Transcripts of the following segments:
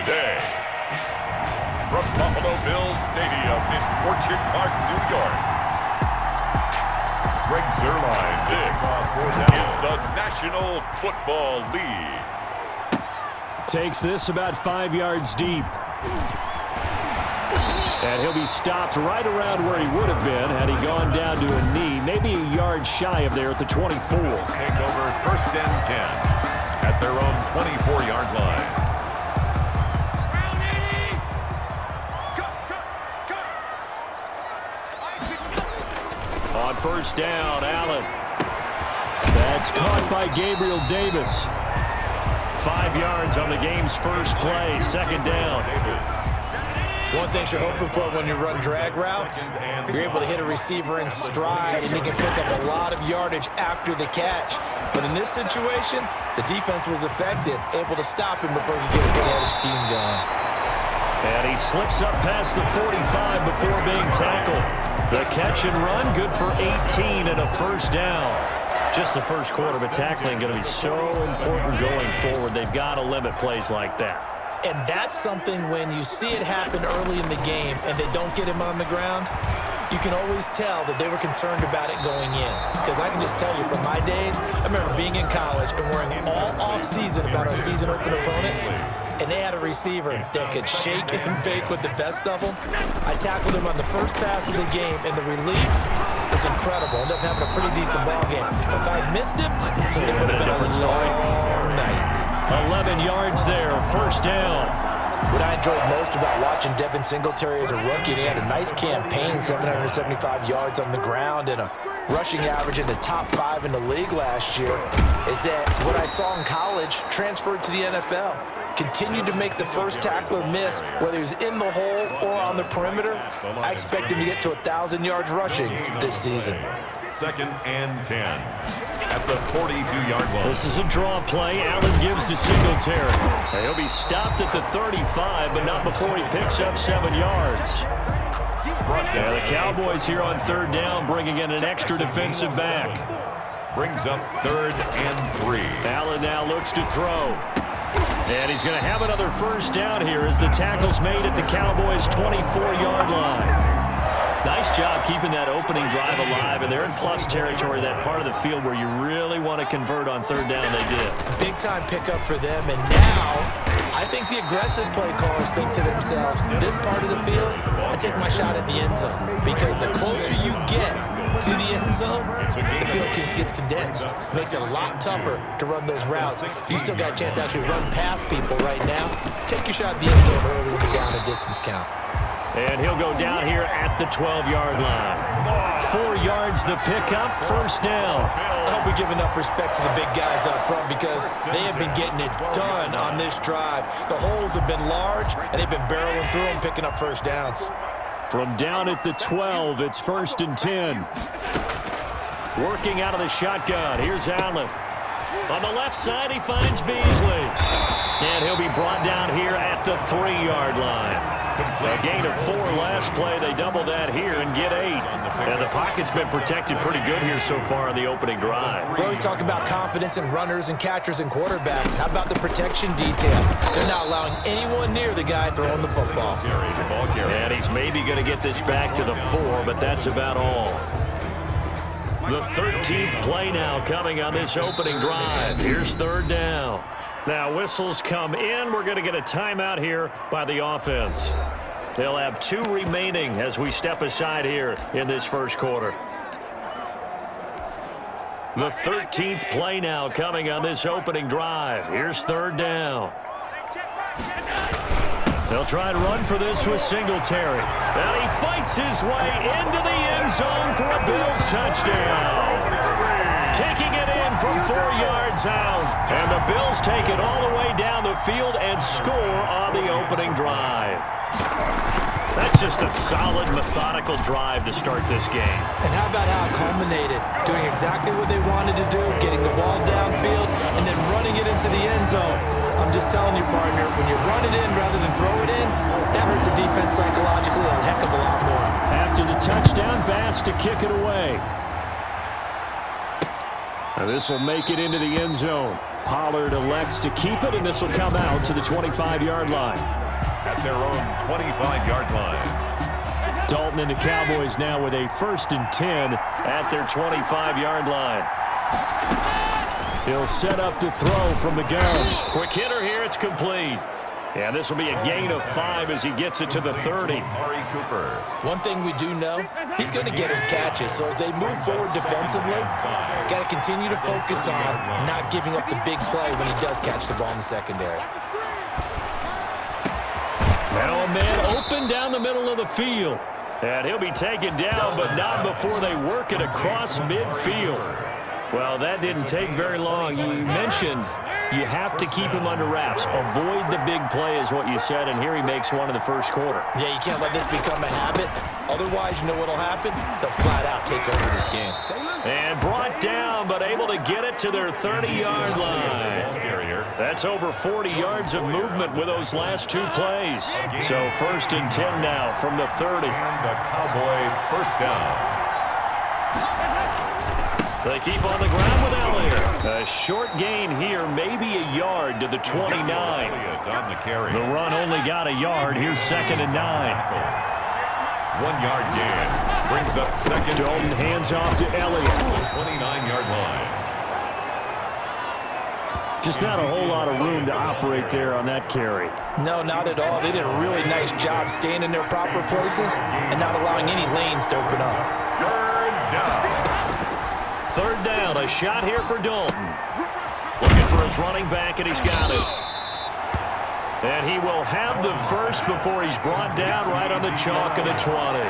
Day. From Buffalo Bills Stadium in Orchard Park, New York. Greg Zuerlein, this is the National Football League. Takes this about 5 yards deep. And he'll be stopped right around where he would have been had he gone down to a knee, maybe a yard shy of there at the 24. Take over 1st and 10 at their own 24-yard line. On 1st down, Allen. That's caught by Gabriel Davis. 5 yards on the game's first play, 2nd down. One thing you're hoping for when you run drag routes, you're able to hit a receiver in stride and he can pick up a lot of yardage after the catch. But in this situation, the defense was effective, able to stop him before he could get a good-headed scheme going. And he slips up past the 45 before being tackled. The catch and run, good for 18 and a 1st down. Just the first quarter, but tackling going to be so important going forward. They've got to limit plays like that. And that's something when you see it happen early in the game and they don't get him on the ground, you can always tell that they were concerned about it going in. Because I can just tell you from my days, I remember being in college and worrying all off-season about our season-open opponent, and they had a receiver that could shake and bake with the best of them. I tackled him on the first pass of the game, and the relief was incredible. Ended up having a pretty decent ball game. But if I had missed him, it would have been a different story. 11 yards there, 1st down. What I enjoyed most about watching Devin Singletary as a rookie, and he had a nice campaign, 775 yards on the ground and a rushing average in the top 5 in the league last year, is that what I saw in college transferred to the NFL. Continued to make the first tackler miss, whether he's in the hole or on the perimeter. I expect him to get to 1,000 yards rushing this season. 2nd and 10 at the 42-yard line. This is a draw play. Allen gives to Singletary. He'll be stopped at the 35, but not before he picks up 7 yards. Yeah, the Cowboys here on 3rd down, bringing in an extra defensive back. Brings up 3rd and 3. Allen now looks to throw. And he's going to have another 1st down here as the tackle's made at the Cowboys' 24-yard line. Nice job keeping that opening drive alive, and they're in plus territory, that part of the field where you really want to convert on 3rd down. They did. Big-time pickup for them, and now I think the aggressive play callers think to themselves, this part of the field, I take my shot at the end zone, because the closer you get to the end zone, the field gets condensed. Makes it a lot tougher to run those routes. You still got a chance to actually run past people right now. Take your shot at the end zone early in the down and distance count. And he'll go down here at the 12-yard line. 4 yards the pickup, 1st down. I hope we give enough respect to the big guys up front because they have been getting it done on this drive. The holes have been large, and they've been barreling through them, picking up 1st downs. From down at the 12, it's 1st and 10. Working out of the shotgun, here's Allen. On the left side, he finds Beasley. And he'll be brought down here at the 3-yard line. A gain of 4 last play. They double that here and get 8. And the pocket's been protected pretty good here so far on the opening drive. We always talk about confidence in runners and catchers and quarterbacks. How about the protection detail? They're not allowing anyone near the guy throwing the football. And he's maybe going to get this back to the 4, but that's about all. The 13th play now coming on this opening drive. Here's 3rd down. Now whistles come in. We're going to get a timeout here by the offense. They'll have 2 remaining as we step aside here in this first quarter. The 13th play now coming on this opening drive. Here's 3rd down. They'll try to run for this with Singletary. And he fights his way into the end zone for a Bills touchdown. Taking it in from 4 yards out. And the Bills take it all the way down the field and score on the opening drive. That's just a solid, methodical drive to start this game. And how about how it culminated? Doing exactly what they wanted to do, getting the ball downfield, and then running it into the end zone. I'm just telling you, partner, when you run it in rather than throw it in, that hurts a defense psychologically a heck of a lot more. After the touchdown, Bass to kick it away. And this will make it into the end zone. Pollard elects to keep it, and this will come out to the 25-yard line. At their own 25-yard line. Dalton and the Cowboys now with a 1st and 10 at their 25-yard line. He'll set up to throw from the gun. Quick hitter here. It's complete. Yeah, this will be a gain of 5 as he gets it to the 30. One thing we do know, he's going to get his catches. So as they move forward defensively, got to continue to focus on not giving up the big play when he does catch the ball in the secondary. Now a man open down the middle of the field. And he'll be taken down, but not before they work it across midfield. Well, that didn't take very long. You mentioned you have to keep him under wraps. Avoid the big play is what you said, and here he makes one in the first quarter. Yeah, you can't let this become a habit. Otherwise, you know what'll happen? They'll flat out take over this game. And brought down, but able to get it to their 30-yard line. That's over 40 yards of movement with those last 2 plays. So 1st and 10 now from the 30. The Cowboy first down. They keep on the ground with Elliott. A short gain here, maybe a yard to the 29. The run only got a yard. Here's 2nd and 9. 1-yard gain. Brings up 2nd. Dalton hands off to Elliott. 29-yard line. Just not a whole lot of room to operate there on that carry. No, not at all. They did a really nice job staying in their proper places and not allowing any lanes to open up. 3rd down. 3rd down, a shot here for Dalton. Looking for his running back, and he's got it. And he will have the first before he's brought down right on the chalk of the 20.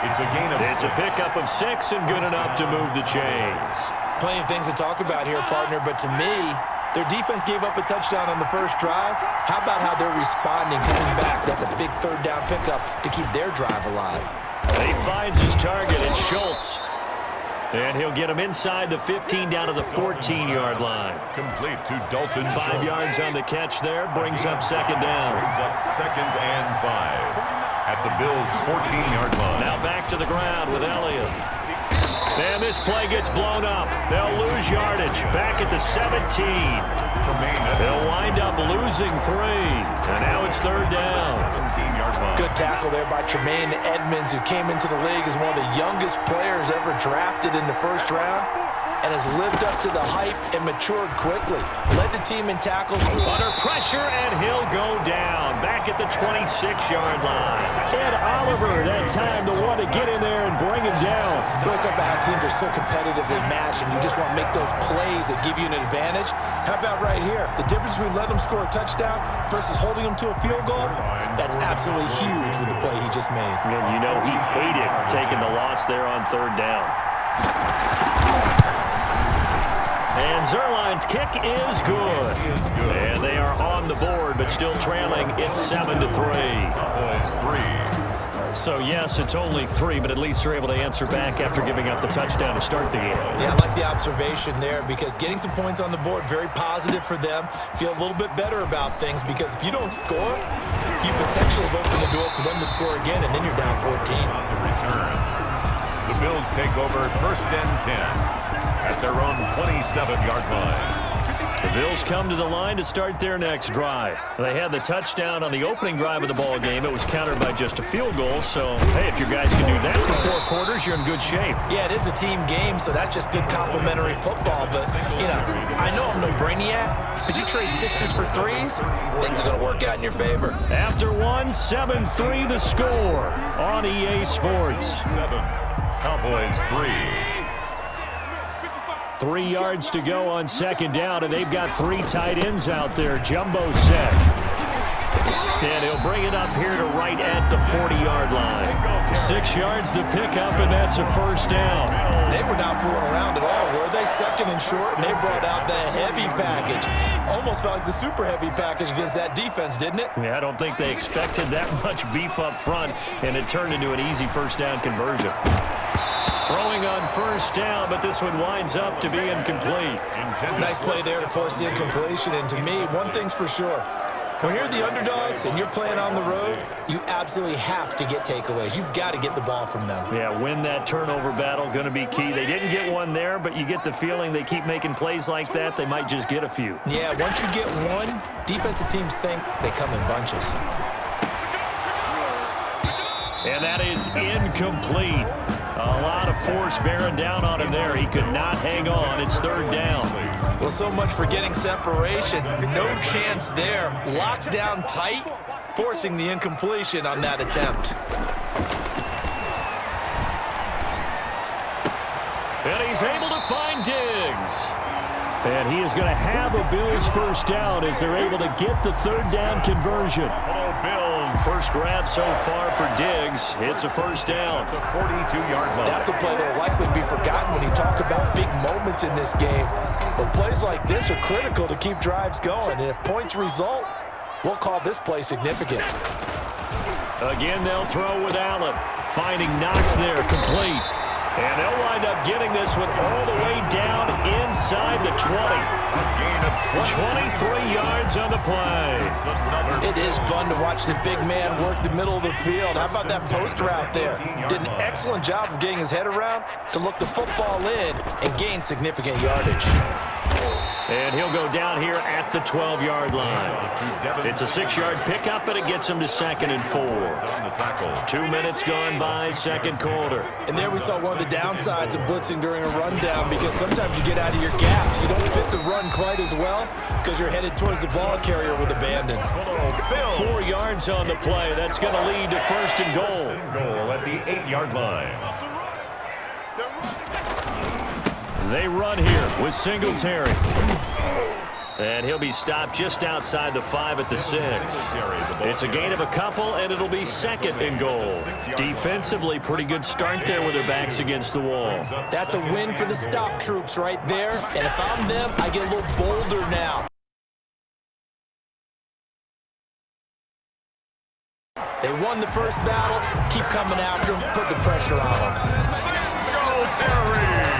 It's a gain of It's a pickup of 6 and good enough to move the chains. Plenty of things to talk about here, partner, but to me, their defense gave up a touchdown on the first drive. How about how they're responding, coming back? That's a big 3rd down pickup to keep their drive alive. And he finds his target, it's Schultz. And he'll get him inside the 15 down to the 14-yard line. Complete to Dalton. 5 yards on the catch there. Brings up 2nd down. Brings up 2nd and 5. At the Bills' 14-yard line. Now back to the ground with Elliott. And this play gets blown up. They'll lose yardage. Back at the 17. They'll wind up losing 3. And now it's 3rd down. 17-yard line. Good tackle there by Tremaine Edmonds, who came into the league as one of the youngest players ever drafted in the 1st round and has lived up to the hype and matured quickly. Led the team in tackles. Under pressure, and he'll go down. Back at the 26-yard line. Ed Oliver, that time, the one to get in there and bring him down. Really talk about how teams are so competitively matched, and you just want to make those plays that give you an advantage. How about right here? The difference between letting them score a touchdown versus holding them to a field goal, that's absolutely huge with the play he just made. And you know he hated taking the loss there on 3rd down. And Zerline's kick is good. And they are on the board, but still trailing. It's 7-3. Cowboys 3. So, yes, it's only 3, but at least they're able to answer back after giving up the touchdown to start the game. Yeah, I like the observation there because getting some points on the board, very positive for them. Feel a little bit better about things because if you don't score, you potentially have opened the door for them to score again, and then you're down 14. The return. The Bills take over 1st and 10 at their own 27-yard line. The Bills come to the line to start their next drive. They had the touchdown on the opening drive of the ball game. It was countered by just a field goal. So, hey, if you guys can do that for 4 quarters, you're in good shape. Yeah, it is a team game, so that's just good complimentary football. But, you know, I know I'm no brainiac, but you trade 6s for 3s, things are going to work out in your favor. After 1, 7-3 the score on EA Sports. 7. Cowboys 3. 3 yards to go on 2nd down, and they've got 3 tight ends out there. Jumbo set. And he'll bring it up here to right at the 40-yard line. 6 yards to pick up, and that's a 1st down. They were not fooling around at all, were they? 2nd and short, and they brought out the heavy package. Almost felt like the super heavy package against that defense, didn't it? Yeah, I don't think they expected that much beef up front, and it turned into an easy 1st down conversion. Throwing on 1st down, but this one winds up to be incomplete. Nice play there to force the incompletion, and to me, one thing's for sure. When you're the underdogs and you're playing on the road, you absolutely have to get takeaways. You've got to get the ball from them. Yeah, win that turnover battle, going to be key. They didn't get one there, but you get the feeling they keep making plays like that, they might just get a few. Yeah, once you get one, defensive teams think they come in bunches. And that is incomplete. A lot of force bearing down on him there. He could not hang on. It's third down. Well, so much for getting separation. No chance there. Locked down tight, forcing the incompletion on that attempt. And he's able to find Diggs. And he is going to have a Bills first down as they're able to get the third down conversion. Bills. First grab so far for Diggs. It's a first down. The 42-yard line. That's a play that will likely be forgotten when you talk about big moments in this game. But plays like this are critical to keep drives going. And if points result, we'll call this play significant. Again, they'll throw with Allen. Finding Knox there, complete. And they'll wind up getting this one all the way down inside the 20. A gain of 23 yards on the play. It is fun to watch the big man work the middle of the field. How about that post route there? Did an excellent job of getting his head around to look the football in and gain significant yardage. And he'll go down here at the 12-yard line. It's a 6-yard pickup, and it gets him to 2nd and 4. 2 minutes gone by, second quarter. And there we saw one of the downsides of blitzing during a rundown, because sometimes you get out of your gaps. You don't fit the run quite as well because you're headed towards the ball carrier with abandon. 4 yards on the play. That's going to lead to 1st and goal. Goal at the 8-yard line. They run here with Singletary. And he'll be stopped just outside the 5 at the 6. It's a gain of a couple, and it'll be 2nd and goal. Defensively, pretty good start there with their backs against the wall. That's a win for the stop troops right there. And if I'm them, I get a little bolder now. They won the first battle. Keep coming after them. Put the pressure on them.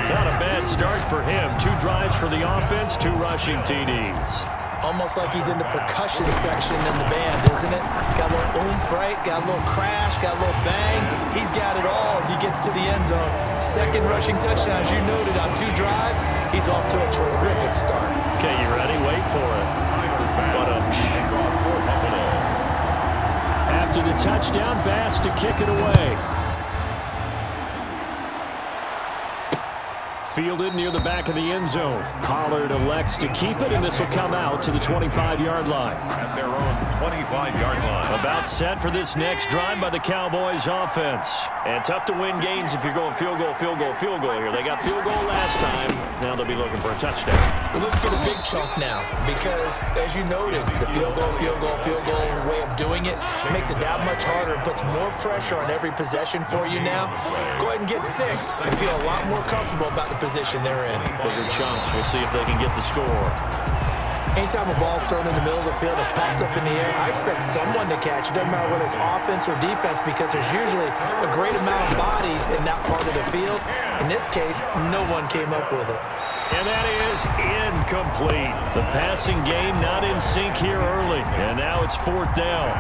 Not a bad start for him. 2 drives for the offense, 2 rushing TDs. Almost like he's in the percussion section in the band, isn't it? Got a little oomph, right? Got a little crash, got a little bang. He's got it all as he gets to the end zone. 2nd rushing touchdown, as you noted, on 2 drives. He's off to a terrific start. Okay, you ready? Wait for it. After the touchdown, Bass to kick it away. Fielded near the back of the end zone. Pollard elects to keep it, and this will come out to the 25-yard line. At their own 25-yard line. About set for this next drive by the Cowboys offense. And tough to win games if you're going field goal, field goal, field goal here. They got field goal last time. Now they'll be looking for a touchdown. We're looking for the big chunk now because, as you noted, the field goal way of doing it makes it that much harder and puts more pressure on every possession for you now. Go ahead and get 6 and feel a lot more comfortable about the position they're in. Bigger chunks. We'll see if they can get the score. Anytime a ball's thrown in the middle of the field, it's popped up in the air, I expect someone to catch it. Doesn't matter whether it's offense or defense, because there's usually a great amount of bodies in that part of the field. In this case, no one came up with it. And that is incomplete. The passing game not in sync here early. And now it's 4th down.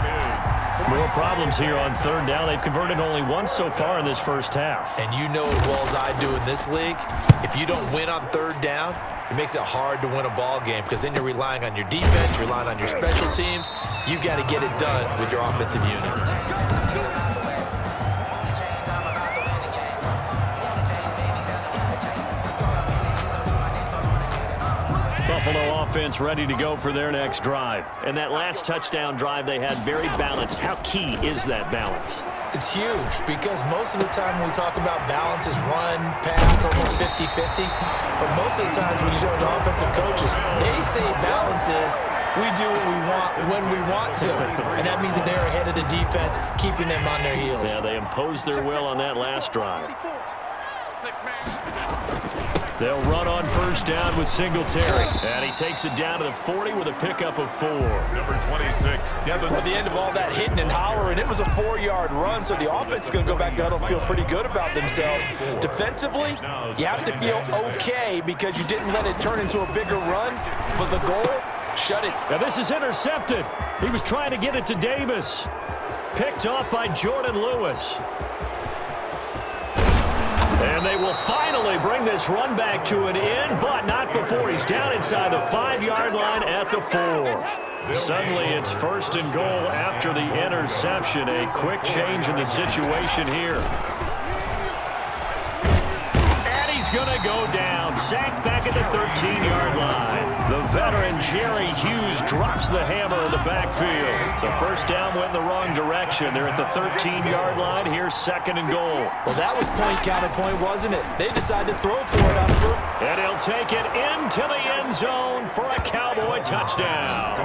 More problems here on 3rd down. They've converted only once so far in this first half. And you know as well as I do in this league, if you don't win on 3rd down, it makes it hard to win a ball game because then you're relying on your defense, relying on your special teams. You've got to get it done with your offensive unit. Buffalo offense ready to go for their next drive. And that last touchdown drive they had very balanced. How key is that balance? It's huge because most of the time when we talk about balance is run, pass, almost 50-50. But most of the times when you talk to offensive coaches, they say balance is we do what we want when we want to. And that means that they're ahead of the defense, keeping them on their heels. Yeah, they imposed their will on that last drive. They'll run on 1st down with Singletary. And he takes it down to the 40 with a pickup of 4. Number 26, Devin. At the end of all that hitting and hollering, it was a 4-yard run, so the offense is going to go back down and feel pretty good about themselves. Defensively, you have to feel okay because you didn't let it turn into a bigger run, but the goal Shut it. Now this is intercepted. He was trying to get it to Davis. Picked off by Jordan Lewis. And they will finally bring this run back to an end, but not before he's down inside the 5-yard line at the 4. Suddenly it's 1st and goal after the interception. A quick change in the situation here. And he's going to go down. Sacked back at the 13-yard line. The veteran Jerry Hughes drops the hammer in the backfield. So first down went in the wrong direction. They're at the 13-yard line. Here's 2nd and goal. Well, that was point counterpoint, wasn't it? They decided to throw for it out for. And he'll take it into the end zone for a Cowboy touchdown.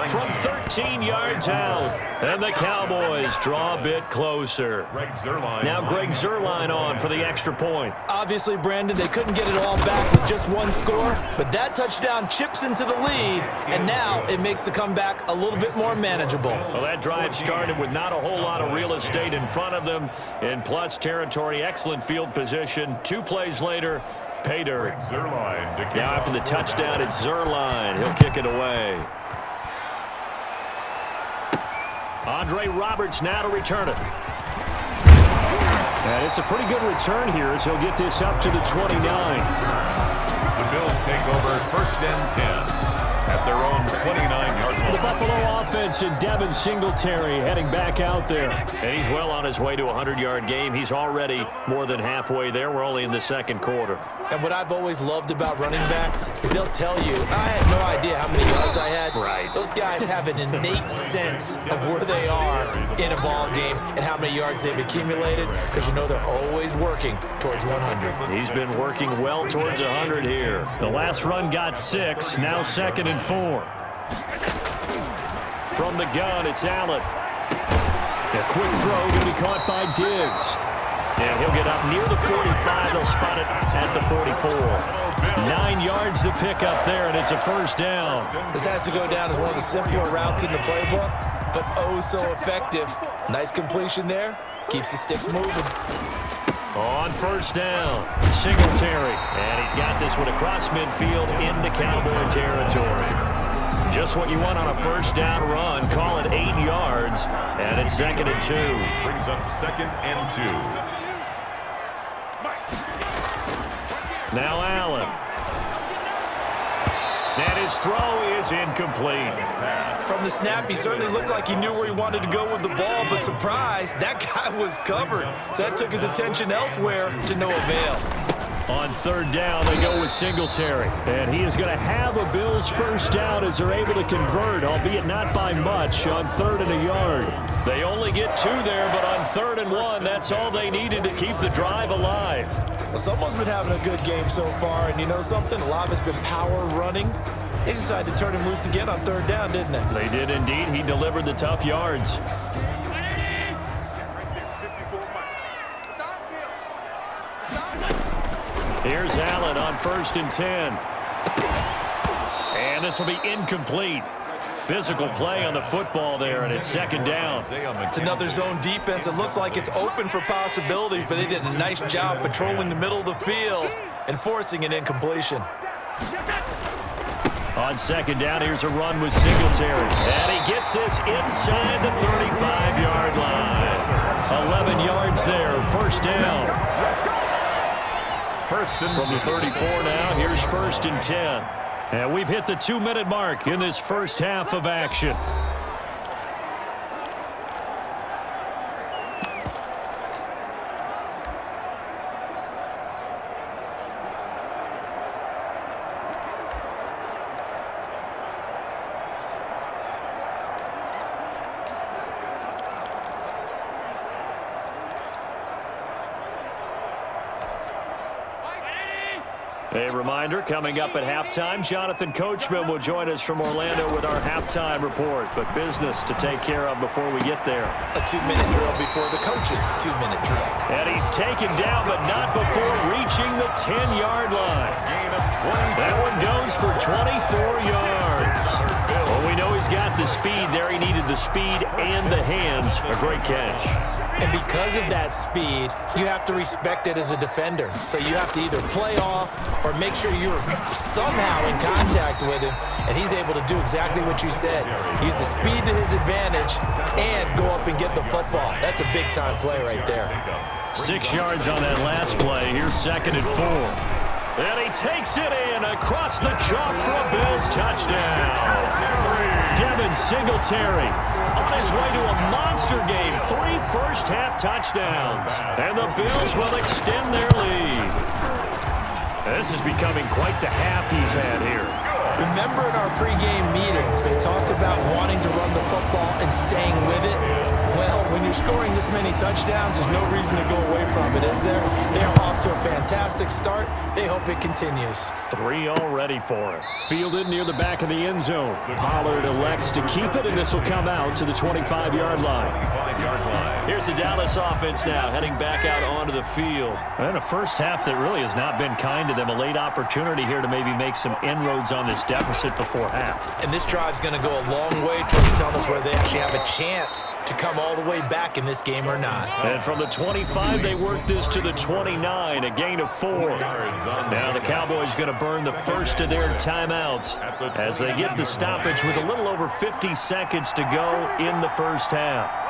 From 13 yards out. And the Cowboys draw a bit closer. Now Greg Zuerlein on for the extra point. Obviously, Brandon, they couldn't get it all back with just one score, but that touchdown chips into the lead, and now it makes the comeback a little bit more manageable. Well, that drive started with not a whole lot of real estate in front of them in plus territory. Excellent field position. 2 plays later, pay dirt. Now after the touchdown, it's Zuerlein. He'll kick it away. Andre Roberts now to return it. And it's a pretty good return here as he'll get this up to the 29. The Bills take over 1st and 10 at their own 29-yard line. The Buffalo offense and Devin Singletary heading back out there. And he's well on his way to a 100-yard game. He's already more than halfway there. We're only in the 2nd quarter. And what I've always loved about running backs is they'll tell you, I had no idea how many yards I had. Right. Those guys have an innate sense of where they are in a ball game and how many yards they've accumulated, because you know they're always working towards 100. He's been working well towards 100 here. The last run got 6, now 2nd and 4. From the gun, it's Allen. A quick throw going to be caught by Diggs. And he'll get up near the 45. They'll spot it at the 44. 9 yards to pick up there, and it's a 1st down. This has to go down as one of the simpler routes in the playbook, but oh so effective. Nice completion there. Keeps the sticks moving. On 1st down, Singletary. And he's got this one across midfield into Cowboy territory. Just what you want on a 1st down run. Call it 8 yards, and it's 2nd and 2. Brings up 2nd and 2. Now Allen. And his throw is incomplete. From the snap, he certainly looked like he knew where he wanted to go with the ball, but surprise, that guy was covered. So that took his attention elsewhere to no avail. On 3rd down, they go with Singletary. And he is going to have a Bills 1st down as they're able to convert, albeit not by much, on 3rd and a yard. They only get 2 there, but on 3rd and 1, that's all they needed to keep the drive alive. Well, someone's been having a good game so far, and you know something? A lot of it's been power running. They decided to turn him loose again on 3rd down, didn't they? They did indeed. He delivered the tough yards. Here's Allen on 1st and 10. And this will be incomplete. Physical play on the football there, and it's 2nd down. It's another zone defense. It looks like it's open for possibilities, but they did a nice job patrolling the middle of the field and forcing an incompletion. On 2nd down, here's a run with Singletary. And he gets this inside the 35-yard line. 11 yards there, 1st down. From the 34 now, here's 1st and 10. And we've hit the 2-minute mark in this 1st half of action. A reminder, coming up at halftime, Jonathan Coachman will join us from Orlando with our halftime report. But business to take care of before we get there. A 2-minute drill before the coach's 2-minute drill. And he's taken down, but not before reaching the 10-yard line. Gain of That one goes for 24 yards. Well, we know he's got the speed there. He needed the speed and the hands. A great catch. And because of that speed, you have to respect it as a defender. So you have to either play off or make sure you're somehow in contact with him, and he's able to do exactly what you said. Use the speed to his advantage and go up and get the football. That's a big-time play right there. 6 yards on that last play. Here's 2nd and 4. And he takes it in across the chalk for a Bills touchdown. Devin Singletary on his way to a monster game. 3 first-half touchdowns. And the Bills will extend their lead. This is becoming quite the half he's had here. Remember in our pregame meetings, they talked about wanting to run the football and staying with it. Well, when you're scoring this many touchdowns, there's no reason to go away from it, is there? They are off to a fantastic start. They hope it continues. 3 already for him. Fielded near the back of the end zone. Pollard elects to keep it, and this will come out to the 25-yard line. Here's the Dallas offense now, heading back out onto the field. And a first half that really has not been kind to them. A late opportunity here to maybe make some inroads on this deficit before half. And this drive's going to go a long way towards telling us whether they actually have a chance to come all the way back in this game or not. And from the 25, they work this to the 29, a gain of 4. Now the Cowboys going to burn the first of their timeouts as they get the stoppage with a little over 50 seconds to go in the first half.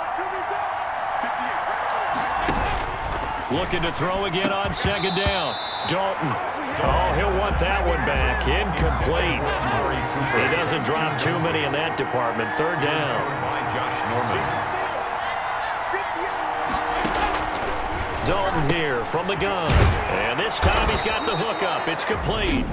Looking to throw again on 2nd down. Dalton. Oh, he'll want that one back. Incomplete. He doesn't drop too many in that department. 3rd down. Dalton here from the gun. And this time he's got the hook up. It's complete.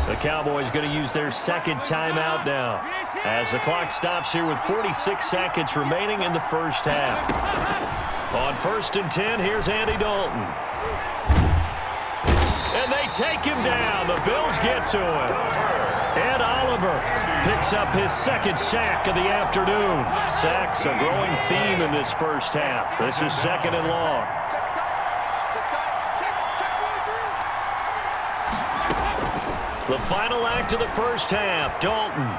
The Cowboys going to use their 2nd timeout now as the clock stops here with 46 seconds remaining in the first half. On 1st and 10, here's Andy Dalton. And they take him down. The Bills get to him. Ed Oliver picks up his 2nd sack of the afternoon. Sacks a growing theme in this first half. This is 2nd and long. The final act of the first half, Dalton.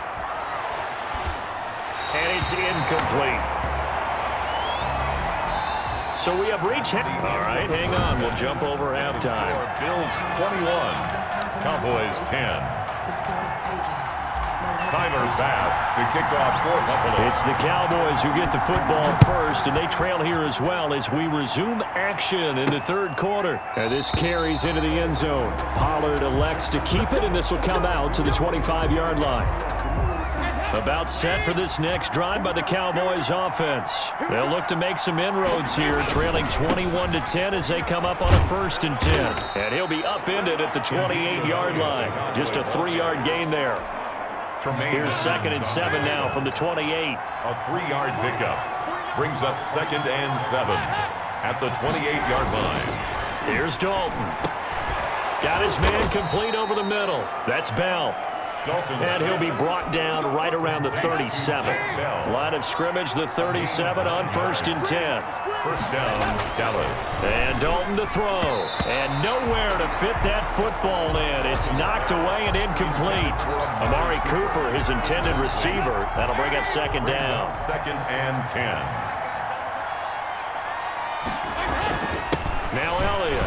And it's incomplete. So we have reached... All right, hang on. We'll jump over halftime. Bills 21, Cowboys 10. Tyler Bass to kick off for Buffalo. It's the Cowboys who get the football first, and they trail here as well as we resume action in the 3rd quarter. And this carries into the end zone. Pollard elects to keep it, and this will come out to the 25-yard line. About set for this next drive by the Cowboys offense. They'll look to make some inroads here, trailing 21-10 as they come up on a 1st and 10. And he'll be upended at the 28-yard line. Just a 3-yard gain there. Here's 2nd and 7 now from the 28. A 3-yard pickup brings up 2nd and 7 at the 28-yard line. Here's Dalton. Got his man complete over the middle. That's Bell. And he'll be brought down right around the 37. Line of scrimmage, the 37 on 1st and 10. 1st down, Dallas. And Dalton to throw. And nowhere to fit that football in. It's knocked away and incomplete. Amari Cooper, his intended receiver. That'll bring up 2nd down. 2nd and 10. Now Elliott.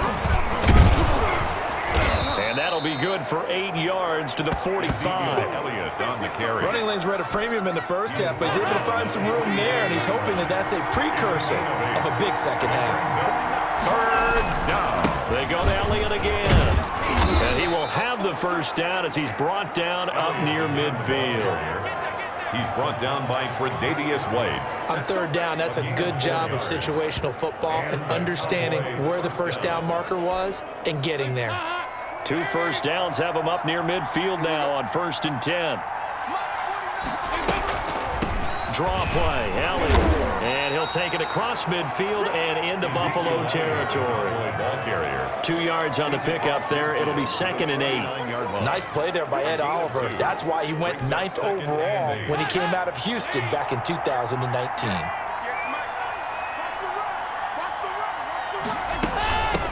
And that'll be good for 8 yards to the 45. Elliott on the carry. Running lanes were at a premium in the first half, but he's able to find some room there, and he's hoping that that's a precursor of a big second half. 3rd down. They go to Elliott again. And he will have the 1st down as he's brought down up near midfield. He's brought down by Tre'Davious White. On 3rd down, that's a good job of situational football and understanding where the 1st down marker was and getting there. 2 first downs have him up near midfield now on 1st and 10. Draw play, Elliott. And he'll take it across midfield and into Buffalo territory. Ball carrier. 2 yards on the pickup there. It'll be 2nd and 8. Nice play there by Ed Oliver. That's why he went 9th overall when he came out of Houston back in 2019.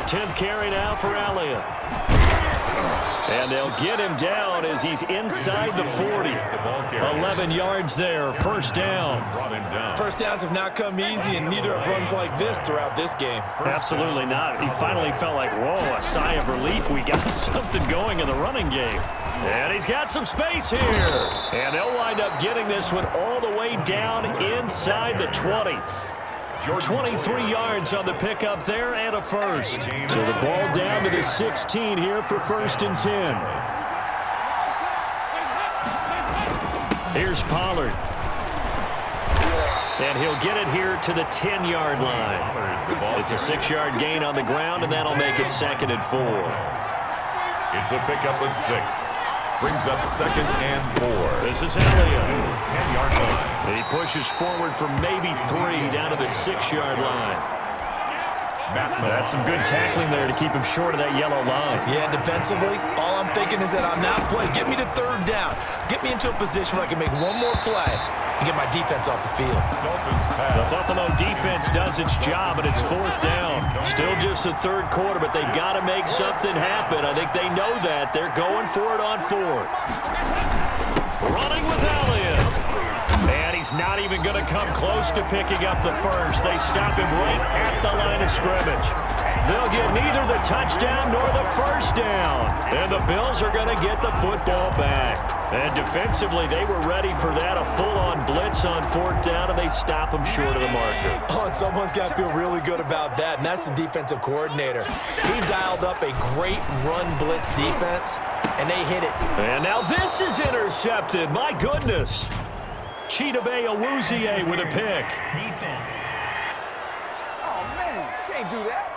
10th carry now for Elliott. And they'll get him down as he's inside the 40. 11 yards there, first down. First downs have not come easy, and neither have runs like this throughout this game. Absolutely not. He finally felt like, whoa, a sigh of relief. We got something going in the running game. And he's got some space here. And they'll wind up getting this one all the way down inside the 20. 23 yards on the pickup there and a first. So the ball down to the 16 here for 1st and 10. Here's Pollard. And he'll get it here to the 10-yard line. It's a 6-yard gain on the ground, and that'll make it 2nd and 4. It's a pickup of 6. Brings up 2nd and 4. This is Elliott. 10-yard line. And he pushes forward for maybe 3 down to the 6-yard line. That's some good tackling there to keep him short of that yellow line. Yeah, defensively, all I'm thinking is that on that play, get me to 3rd down. Get me into a position where I can make one more play and get my defense off the field. The Buffalo defense does its job, and it's 4th down. Still just the 3rd quarter, but they've got to make something happen. I think they know that. They're going for it on 4th. Running with Elliott. And he's not even going to come close to picking up the first. They stop him right at the line of scrimmage. They'll get neither the touchdown nor the first down. And the Bills are going to get the football back. And defensively, they were ready for that, a full-on blitz on 4th down, and they stop them short of the marker. Oh, and someone's got to feel really good about that, and that's the defensive coordinator. He dialed up a great run blitz defense, and they hit it. And now this is intercepted. My goodness. Chidobe Awuzie with a pick. Defense. Oh, man, can't do that.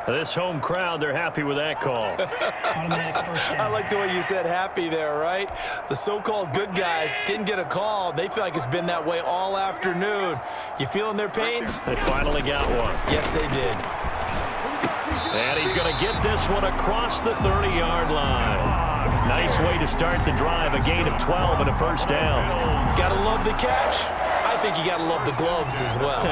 This home crowd, they're happy with that call. Automatic first down. I like the way you said happy there, right? The so-called good guys didn't get a call. They feel like it's been that way all afternoon. You feeling their pain? They finally got one. Yes, they did. And he's going to get this one across the 30-yard line. Nice way to start the drive, a gain of 12 and a first down. Gotta love the catch. I think you gotta love the gloves as well.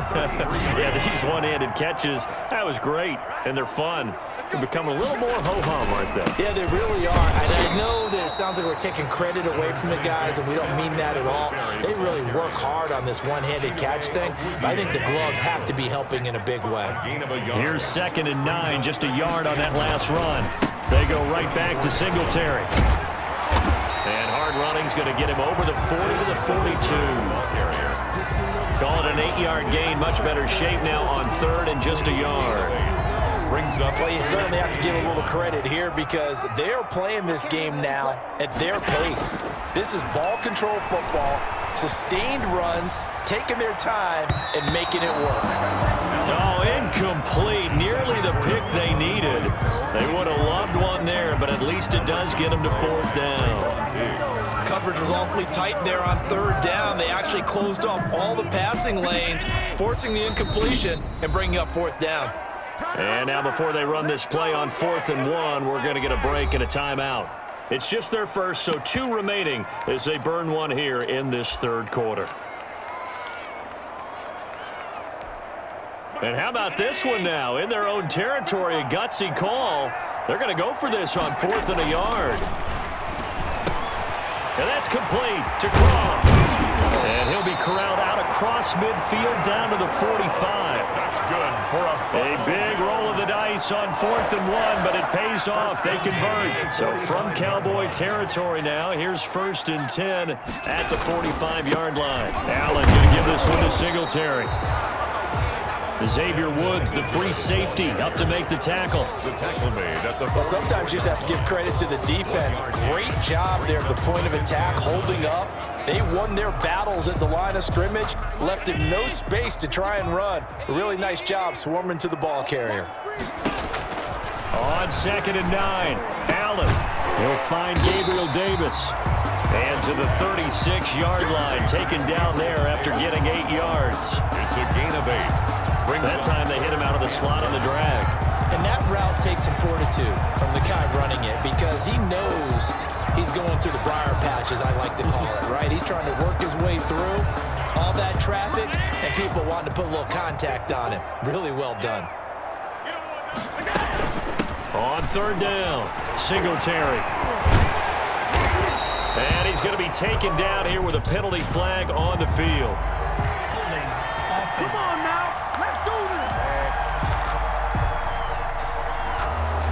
Yeah, these one-handed catches, that was great, and they're fun. They're becoming a little more ho-hum, aren't they? Yeah, they really are. And I know that it sounds like we're taking credit away from the guys, and we don't mean that at all. They really work hard on this one-handed catch thing, but I think the gloves have to be helping in a big way. Here's 2nd and 9, just a yard on that last run. They go right back to Singletary. And hard running's going to get him over the 40 to the 42. Call it an 8-yard gain, much better shape now on 3rd and just a yard. Brings up. Well, you certainly have to give a little credit here because they're playing this game now at their pace. This is ball control football, sustained runs, taking their time, and making it work. Oh, incomplete. Nearly the pick they needed. They would have loved one there, but at least it does get them to 4th down. Coverage was awfully tight there on 3rd down. They actually closed off all the passing lanes, forcing the incompletion and bringing up 4th down. And now before they run this play on 4th and 1, we're going to get a break and a timeout. It's just their first, so 2 remaining as they burn one here in this 3rd quarter. And how about this one now? In their own territory, a gutsy call. They're going to go for this on 4th and a yard. And that's complete to Gronk. And he'll be corralled out across midfield down to the 45. That's good for A big roll of the dice on 4th and 1, but it pays off. They convert. So from Cowboy territory now, here's 1st and 10 at the 45-yard line. Allen going to give this one to Singletary. Xavier Woods, the free safety, up to make the tackle. the tackle made at the. Well, sometimes you just have to give credit to the defense. Great job there at the point of attack, holding up. They won their battles at the line of scrimmage, left him no space to try and run. A really nice job swarming to the ball carrier. On 2nd and 9, Allen. He'll find Gabriel Davis. And to the 36-yard line, taken down there after getting 8 yards. It's a gain of 8. That time they hit him out of the slot on the drag. And that route takes some fortitude from the guy running it because he knows he's going through the briar patch, as I like to call it, right? He's trying to work his way through all that traffic and people wanting to put a little contact on him. Really well done. On third down, Singletary. And he's going to be taken down here with a penalty flag on the field. Holding. Offense. Come on now. Let's do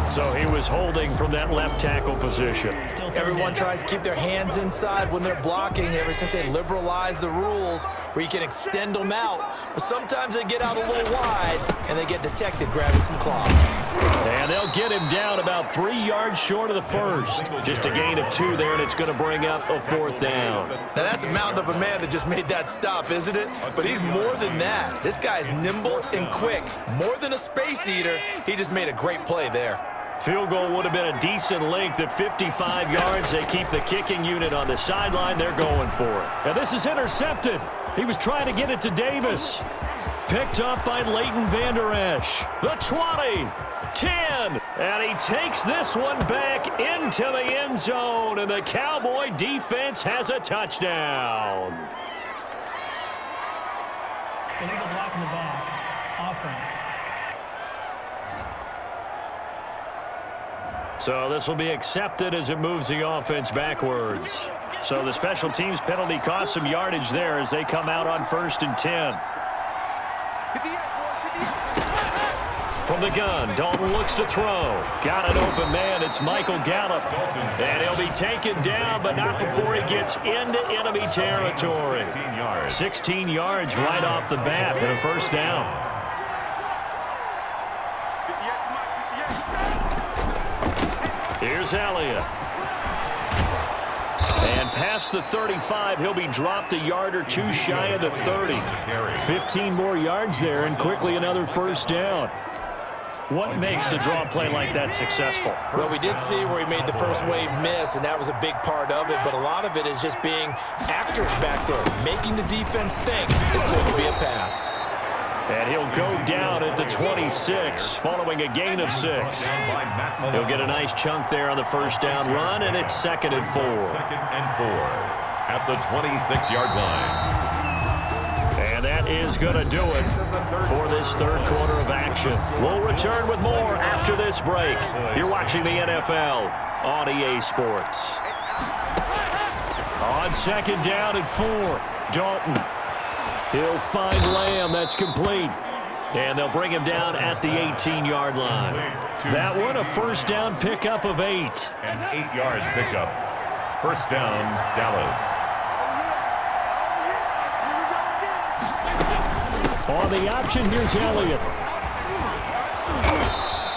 this. So he was holding from that left tackle position. Still third Everyone down. tries to keep their hands inside when they're blocking ever since they liberalized the rules where you can extend them out. But sometimes they get out a little wide and they get detected grabbing some cloth. And they'll get him down about 3 yards short of the first. Just a gain of 2 there, and it's going to bring up a fourth down. Now that's a mountain of a man that just made that stop, isn't it? But he's more than that. This guy's nimble and quick. More than a space eater, he just made a great play there. Field goal would have been a decent length at 55 yards. They keep the kicking unit on the sideline. They're going for it. And this is intercepted. He was trying to get it to Davis. Picked up by Leighton Vander Esch. The 20, 10, and he takes this one back into the end zone, and the Cowboy defense has a touchdown. Illegal block in the back. Offense. So this will be accepted as it moves the offense backwards. So the special teams penalty cost some yardage there as they come out on 1st and 10. From the gun, Dalton looks to throw. Got an open man. It's Michael Gallup. And he'll be taken down, but not before he gets into enemy territory. 16 yards right off the bat and a first down. Here's Elliott. And past the 35, he'll be dropped a yard or 2 shy of the 30. 15 more yards there, and quickly another first down. What makes a draw play like that successful? Well, we did see where he made the first wave miss, and that was a big part of it. But a lot of it is just being actors back there, making the defense think it's going to be a pass. And he'll go down at the 26, following a gain of 6. He'll get a nice chunk there on the first down run, and it's 2nd and 4. 2nd and 4 at the 26-yard line. And that is going to do it for this third quarter of action. We'll return with more after this break. You're watching the NFL on EA Sports. On 2nd down and 4, Dalton. He'll find Lamb. That's complete. And they'll bring him down at the 18-yard line. That one, a first down pickup of 8. An 8 yards pickup. First down, Dallas. On the option, here's Elliott.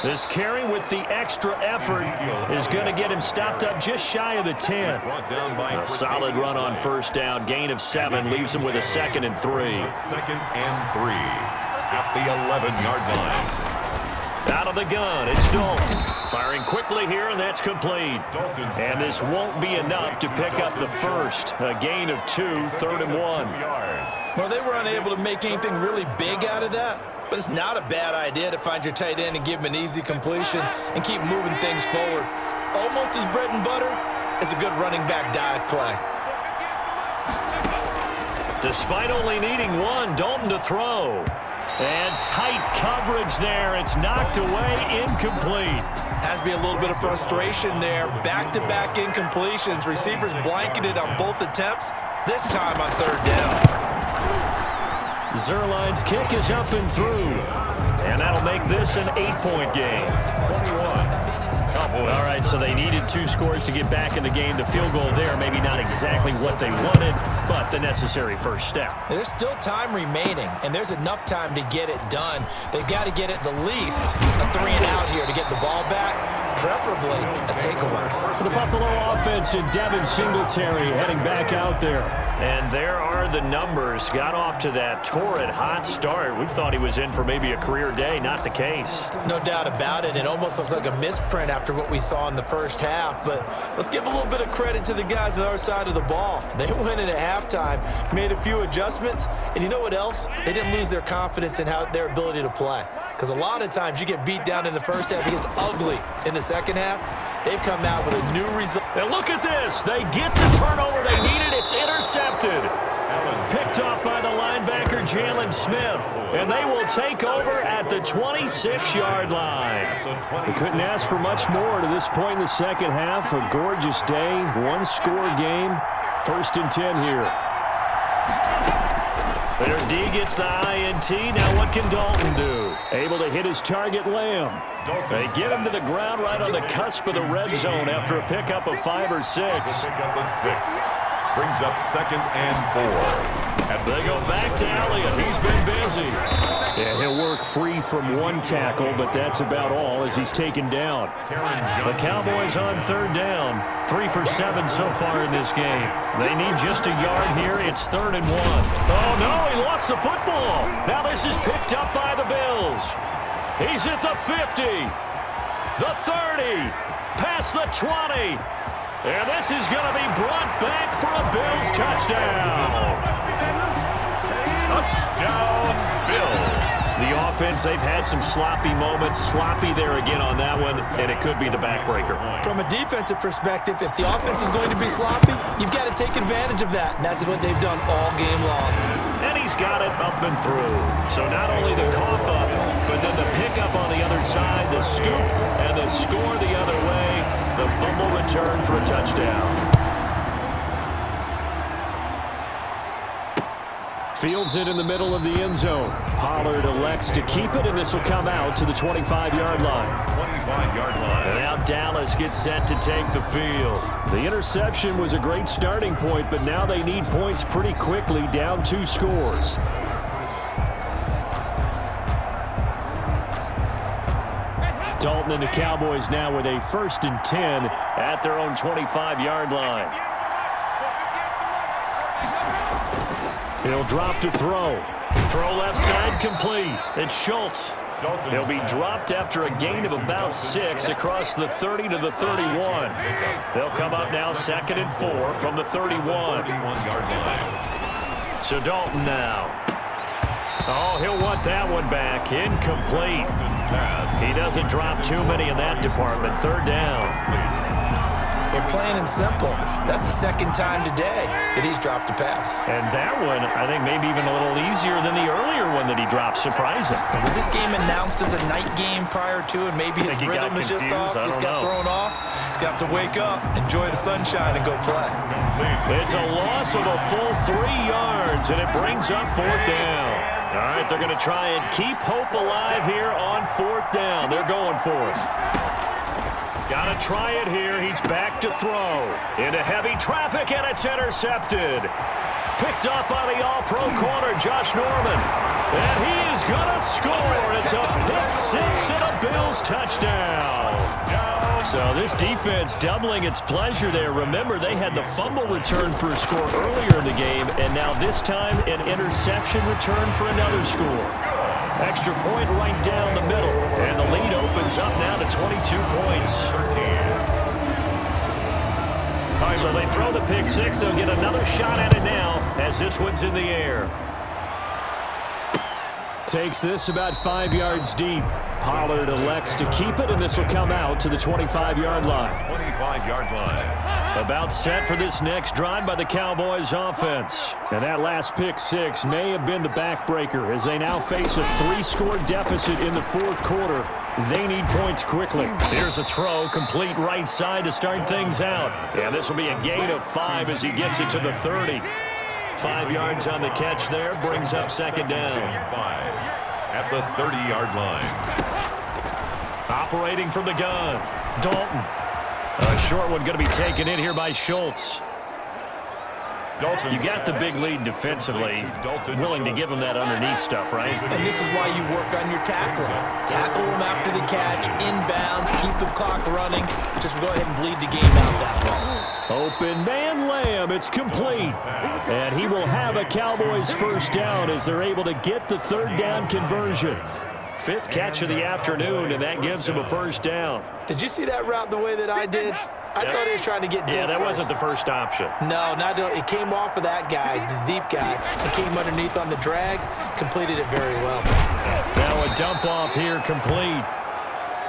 This carry with the extra effort is going to get him stopped up just shy of the 10. A solid run on first down. Gain of 7 leaves him with a 2nd and 3. 2nd and 3 at the 11-yard line. Out of the gun, it's Dalton. Firing quickly here, and that's complete. And this won't be enough to pick up the first. A gain of 2, 3rd and 1. Well, they were unable to make anything really big out of that. But it's not a bad idea to find your tight end and give him an easy completion and keep moving things forward. Almost as bread and butter as a good running back dive play. Despite only needing 1, Dalton to throw. And tight coverage there. It's knocked away, incomplete. Has to be a little bit of frustration there. Back-to-back incompletions. Receivers blanketed on both attempts, this time on 3rd down. Zerline's kick is up and through. And that'll make this an 8-point game. 21. Cowboys. All right, so they needed 2 scores to get back in the game. The field goal there, maybe not exactly what they wanted, but the necessary first step. There's still time remaining, and there's enough time to get it done. They've got to get it the least a 3-and-out here to get the ball back, preferably a takeaway. For the Buffalo offense and Devin Singletary heading back out there. And there are the numbers. Got off to that torrid hot start. We thought he was in for maybe a career day. Not the case. No doubt about it. It almost looks like a misprint after what we saw in the first half. But let's give a little bit of credit to the guys on the other side of the ball. They went in at halftime, made a few adjustments, and you know what else? They didn't lose their confidence in their ability to play. Because a lot of times you get beat down in the first half, it gets ugly in the second half. They've come out with a new result. And look at this. They get the turnover they needed. It's intercepted. Picked off by the linebacker, Jalen Smith, and they will take over at the 26-yard line. We couldn't ask for much more to this point in the second half. A gorgeous day, one-score game. 1st and 10 here. Their D gets the INT. Now what can Dalton do? Able to hit his target, Lamb. They get him to the ground right on the cusp of the red zone after a pickup of 5 or 6. Pickup of 6. Brings up 2nd and 4. And they go back to Elliott. He's been busy. Yeah, he'll work free from one tackle, but that's about all as he's taken down. The Cowboys on 3rd down. 3 for 7 so far in this game. They need just a yard here. It's 3rd and 1. Oh, no, he lost the football. Now this is picked up by the Bills. He's at the 50, the 30, past the 20. And this is going to be brought back for a Bills touchdown. Touchdown, Bills. The offense, they've had some sloppy moments. Sloppy there again on that one, and it could be the backbreaker. From a defensive perspective, if the offense is going to be sloppy, you've got to take advantage of that. And that's what they've done all game long. And he's got it up and through. So not only the cough up, but then the pickup on the other side, the scoop, and the score the other way. The fumble return for a touchdown. Fields it in the middle of the end zone. Pollard elects to keep it, and this will come out to the 25-yard line. 25-yard line. And now Dallas gets set to take the field. The interception was a great starting point, but now they need points pretty quickly, down 2 scores. Dalton and the Cowboys now with a 1st and 10 at their own 25-yard line. He'll drop to throw. Throw left side complete. It's Schultz. He'll be dropped after a gain of about 6 across the 30 to the 31. They'll come up now 2nd and 4 from the 31. 31-yard line. So Dalton now. Oh, he'll want that one back. Incomplete. He doesn't drop too many in that department. 3rd down. They're plain and simple. That's the 2nd time today that he's dropped a pass. And that one, I think, maybe even a little easier than the earlier one that he dropped. Surprising. Was this game announced as a night game prior to it? Maybe his rhythm is just off. He's got thrown off. He's got to wake up, enjoy the sunshine, and go play. It's a loss of a full 3 yards, and it brings up 4th down. All right, they're going to try and keep hope alive here on 4th down. They're going for it. Got to try it here. He's back to throw. Into heavy traffic, and it's intercepted. Picked up by the all-pro corner, Josh Norman. And he is going to score. It's a pick 6 and a Bills touchdown. So this defense doubling its pleasure there. Remember, they had the fumble return for a score earlier in the game, and now this time an interception return for another score. Extra point right down the middle, and the lead opens up now to 22 points. So they throw the pick 6. They'll get another shot at it now as this one's in the air. Takes this about 5 yards deep. Pollard elects to keep it, and this will come out to the 25-yard line. 25-yard line. About set for this next drive by the Cowboys offense. And that last pick 6 may have been the backbreaker as they now face a 3-score deficit in the 4th quarter. They need points quickly. Here's a throw, complete right side to start things out. And this will be a gain of 5 as he gets it to the 30. 5 yards on the catch there, brings up 2nd down. 5 at the 30-yard line. Operating from the gun, Dalton. A short one going to be taken in here by Schultz. You got the big lead defensively. Willing to give him that underneath stuff, right? And this is why you work on your tackling. Tackle him after the catch, inbounds, keep the clock running. Just go ahead and bleed the game out that way. Open man Lamb, it's complete. And he will have a Cowboys 1st down as they're able to get the 3rd down conversion. 5th catch of the afternoon, and that gives him a 1st down. Did you see that route the way that I did? I thought he was trying to get deep. Yeah, that first. wasn't the first option. No, not it came off of that guy, the deep guy. It came underneath on the drag, completed it very well. Now a dump off here complete.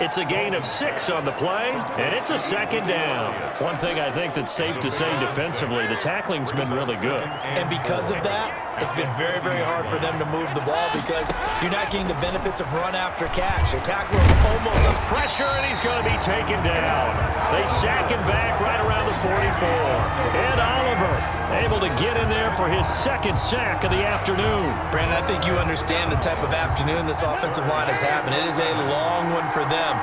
It's a gain of 6 on the play, and it's a second down. One thing I think that's safe to say defensively, the tackling's been really good. And because of that, it's been very, very hard for them to move the ball because you're not getting the benefits of run after catch. They're tackling almost up. Pressure, and he's going to be taken down. They sack him back right around the 44. And Oliver able to get in there for his second sack of the afternoon. Brandon, I think you understand the type of afternoon this offensive line is having. It is a long one for them.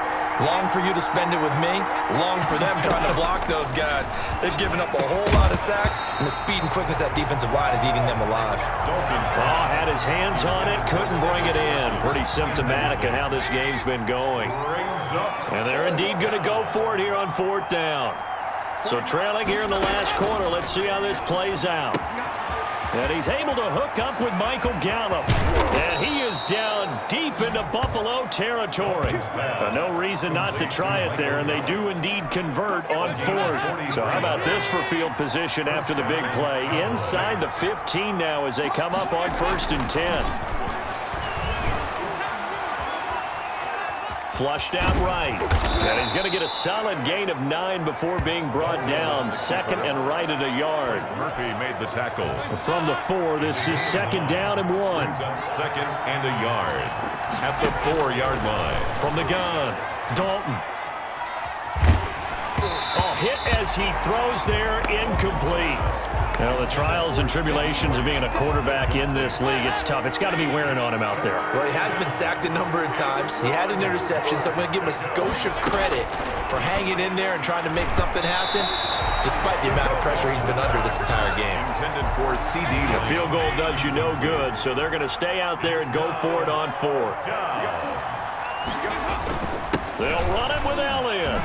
Long for you to spend it with me. Long for them trying to block those guys. They've given up a whole lot of sacks, and the speed and quickness of that defensive line is eating them alive. Oh, had his hands on it, couldn't bring it in. Pretty symptomatic of how this game's been going. And they're indeed going to go for it here on 4th down. So trailing here in the last quarter, let's see how this plays out. And he's able to hook up with Michael Gallup. And he is down deep into Buffalo territory. No reason not to try it there, and they do indeed convert on 4th. So how about this for field position after the big play? Inside the 15 now as they come up on 1st and 10. Flushed out right. And he's going to get a solid gain of 9 before being brought down. Second and right at a yard. Murphy made the tackle. From the 4, this is 2nd down and 1. Second and a yard at the 4-yard line. From the gun, Dalton. Oh, hit as he throws there, incomplete. Now, the trials and tribulations of being a quarterback in this league, it's tough. It's got to be wearing on him out there. Well, he has been sacked a number of times. He had an interception, so I'm going to give him a skosh of credit for hanging in there and trying to make something happen, despite the amount of pressure he's been under this entire game. Intended for CD. The field goal does you no good, so they're going to stay out there and go for it on 4th. They'll run it with Elliott.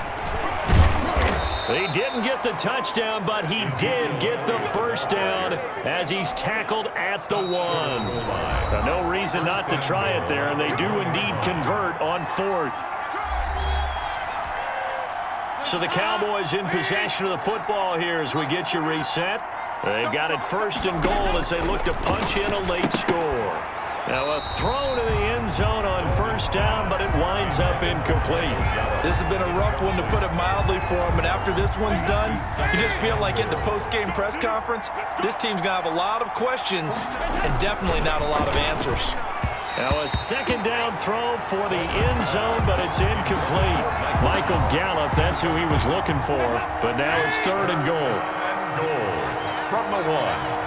He didn't get the touchdown, but he did get the first down as he's tackled at the 1. No reason not to try it there, and they do indeed convert on 4th. So the Cowboys in possession of the football here as we get you reset. They've got it 1st and goal as they look to punch in a late score. Now a throw to the end zone on 1st down, but it winds up incomplete. This has been a rough one, to put it mildly, for him. And after this one's done, you just feel like at the post-game press conference, this team's going to have a lot of questions and definitely not a lot of answers. Now a 2nd down throw for the end zone, but it's incomplete. Michael Gallup, that's who he was looking for. But now it's 3rd and goal. From the 1.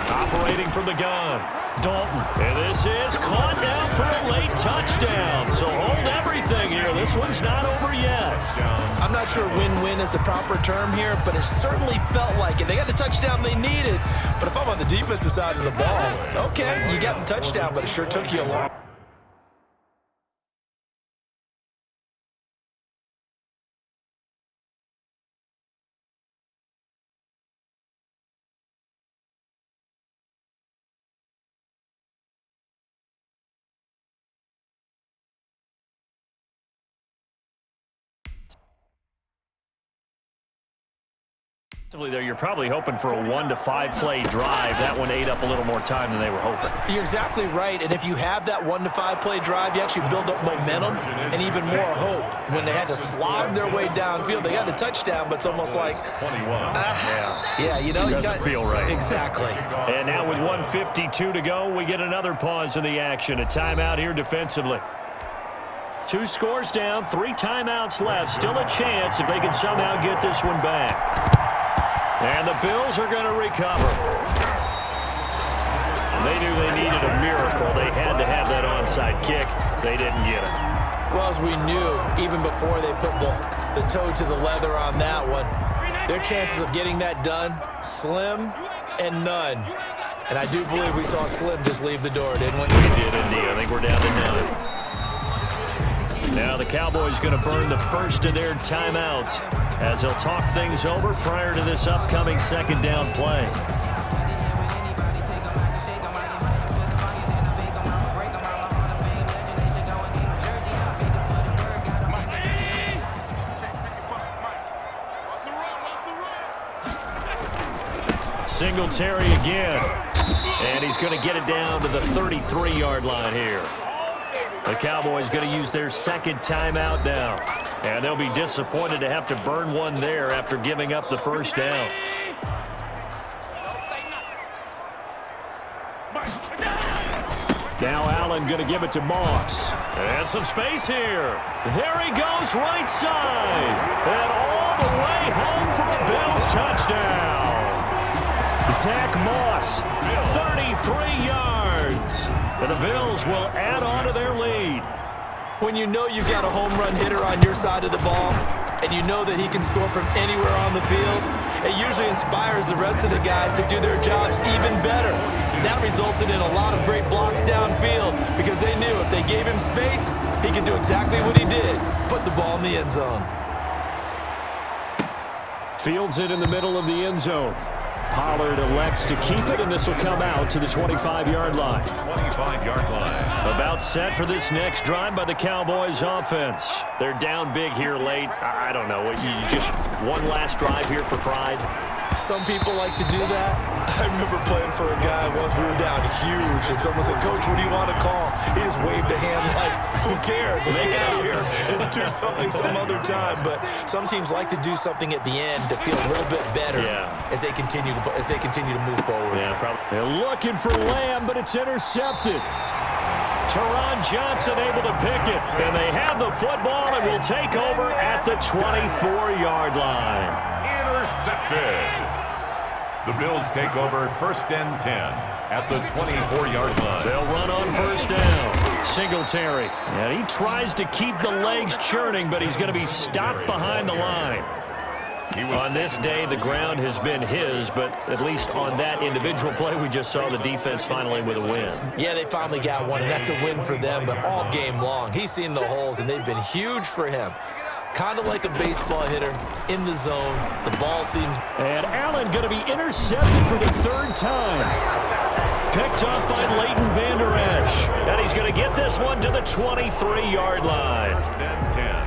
Operating from the gun, Dalton. And this is caught down for a late touchdown. So hold everything here. This one's not over yet. I'm not sure win-win is the proper term here, but it certainly felt like it. They got the touchdown they needed. But if I'm on the defensive side of the ball, okay, you got the touchdown, but it sure took you a long. There, you're probably hoping for a 1 to 5 play drive. That one ate up a little more time than they were hoping. You're exactly right, and if you have that 1 to 5 play drive, you actually build up momentum and even more hope. When they had to slog their way downfield, they got the touchdown, but it's almost like, yeah, you know, doesn't feel right. Exactly. And now with 1:52 to go, we get another pause in the action. A timeout here defensively. 2 scores down, 3 timeouts left. Still a chance if they can somehow get this one back. And the Bills are going to recover. They knew they needed a miracle. They had to have that onside kick. They didn't get it. Well, as we knew, even before they put the toe to the leather on that one, their chances of getting that done, slim and none. And I do believe we saw Slim just leave the door, didn't we? We did indeed. I think we're down to 9. Now the Cowboys going to burn the first of their timeouts as they'll talk things over prior to this upcoming 2nd down play. Singletary again. And he's going to get it down to the 33-yard line here. The Cowboys going to use their second timeout now. And they'll be disappointed to have to burn one there after giving up the first down. Now Allen going to give it to Moss. And some space here. There he goes right side. And all the way home for a Bills touchdown. Zach Moss, 33 yards. And the Bills will add on to their lead. When you know you've got a home run hitter on your side of the ball, and you know that he can score from anywhere on the field, it usually inspires the rest of the guys to do their jobs even better. That resulted in a lot of great blocks downfield because they knew if they gave him space, he could do exactly what he did, put the ball in the end zone. Fields it in the middle of the end zone. Pollard elects to keep it, and this will come out to the 25-yard line. 25-yard line. About set for this next drive by the Cowboys offense. They're down big here late. I don't know. You just one last drive here for pride? Some people like to do that. I remember playing for a guy once. We were down huge, and someone said, "Coach, what do you want to call?" He just waved a hand like, "Who cares? Let's get out of here and do something some other time." But some teams like to do something at the end to feel a little bit better as they continue to move forward. Yeah, probably. They're looking for Lamb, but it's intercepted. Teron Johnson able to pick it, and they have the football and will take over at the 24-yard line. Intercepted. The Bills take over first and 10 at the 24-yard line. They'll run on first down. Singletary. And he tries to keep the legs churning, but he's going to be stopped behind the line. On this day, the ground has been his, but at least on that individual play, we just saw the defense finally with a win. Yeah, they finally got one, and that's a win for them, but all game long, he's seen the holes, and they've been huge for him. Kind of like a baseball hitter in the zone. The ball seems... And Allen going to be intercepted for the third time. Picked up by Leighton Vander Esch. And he's going to get this one to the 23-yard line. First and 10.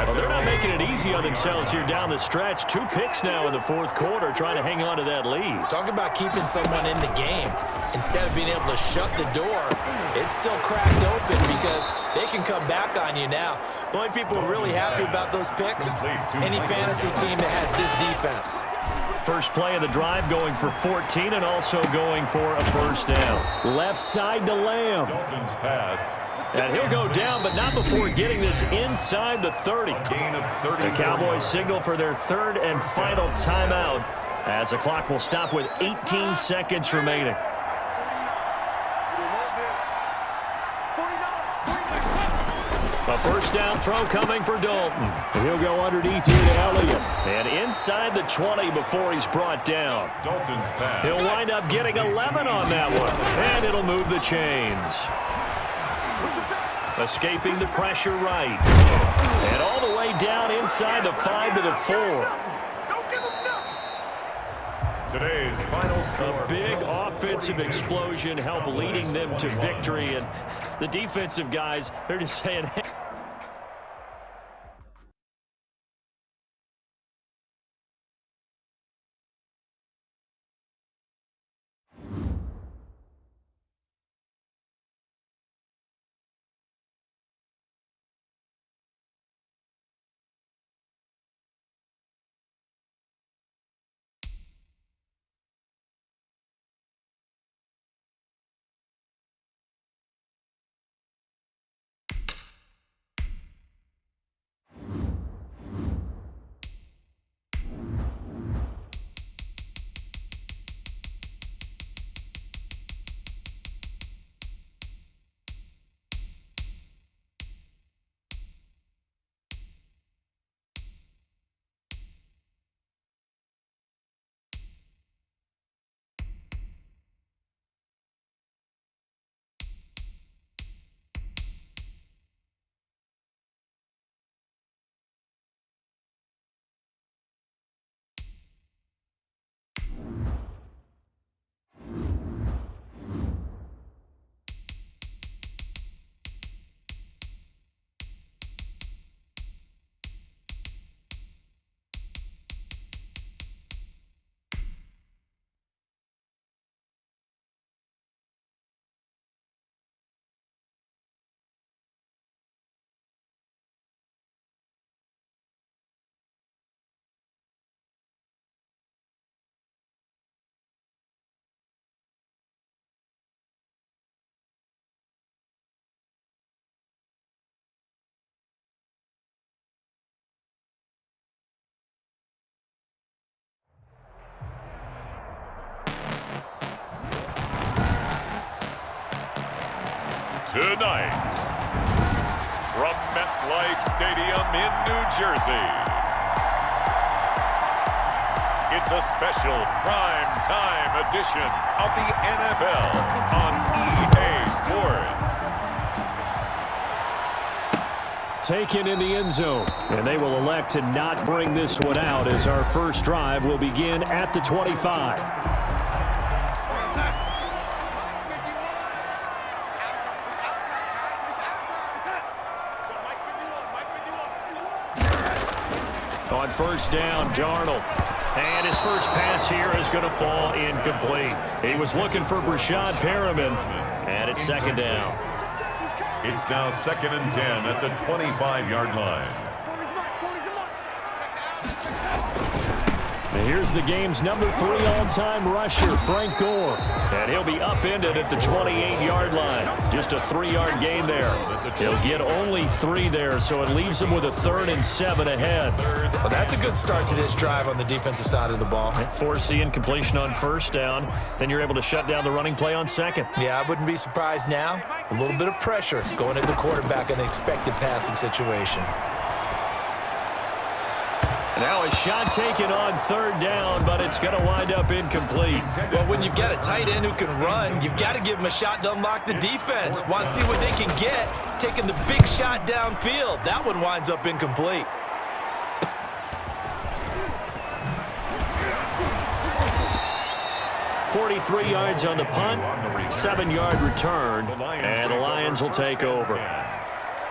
Well, they're not making it easy on themselves here down the stretch. 2 picks now in the fourth quarter trying to hang on to that lead. Talk about keeping someone in the game. Instead of being able to shut the door, it's still cracked open because they can come back on you now. The only people really happy about those picks, any fantasy team that has this defense. First play of the drive going for 14 and also going for a first down. Left side to Lamb. Dalton's pass. And he'll go down, but not before getting this inside the 30. Gain of 30. The Cowboys signal for their third and final timeout as the clock will stop with 18 seconds remaining. A first down throw coming for Dalton. He'll go underneath here to Elliott. And inside the 20 before he's brought down. Dalton's pass. He'll wind up getting 11 on that one. And it'll move the chains. Escaping the pressure right. And all the way down inside the 5 to the 4. Today's final score. A big offensive explosion helped leading them to victory. And the defensive guys, they're just saying, hey, Tonight, from MetLife Stadium in New Jersey, it's a special prime time edition of the NFL on EA Sports. Taken in the end zone, and they will elect to not bring this one out as our first drive will begin at the 25. On first down, Darnold. And his first pass here is going to fall incomplete. He was looking for Brashad Perriman, and it's second down. It's now 2nd and 10 at the 25-yard line. And here's the game's number 3 all-time rusher, Frank Gore. And he'll be upended at the 28-yard line. Just a 3-yard gain there. He'll get only 3 there, so it leaves him with a 3rd and 7 ahead. Well, that's a good start to this drive on the defensive side of the ball. Force the incompletion on first down. Then you're able to shut down the running play on second. Yeah, I wouldn't be surprised now. A little bit of pressure going at the quarterback in an expected passing situation. Now a shot taken on third down, but it's going to wind up incomplete. Well, when you've got a tight end who can run, you've got to give him a shot to unlock the defense. Want to see what they can get, taking the big shot downfield. That one winds up incomplete. .43 yards on the punt, 7-yard return, and the Lions will take over.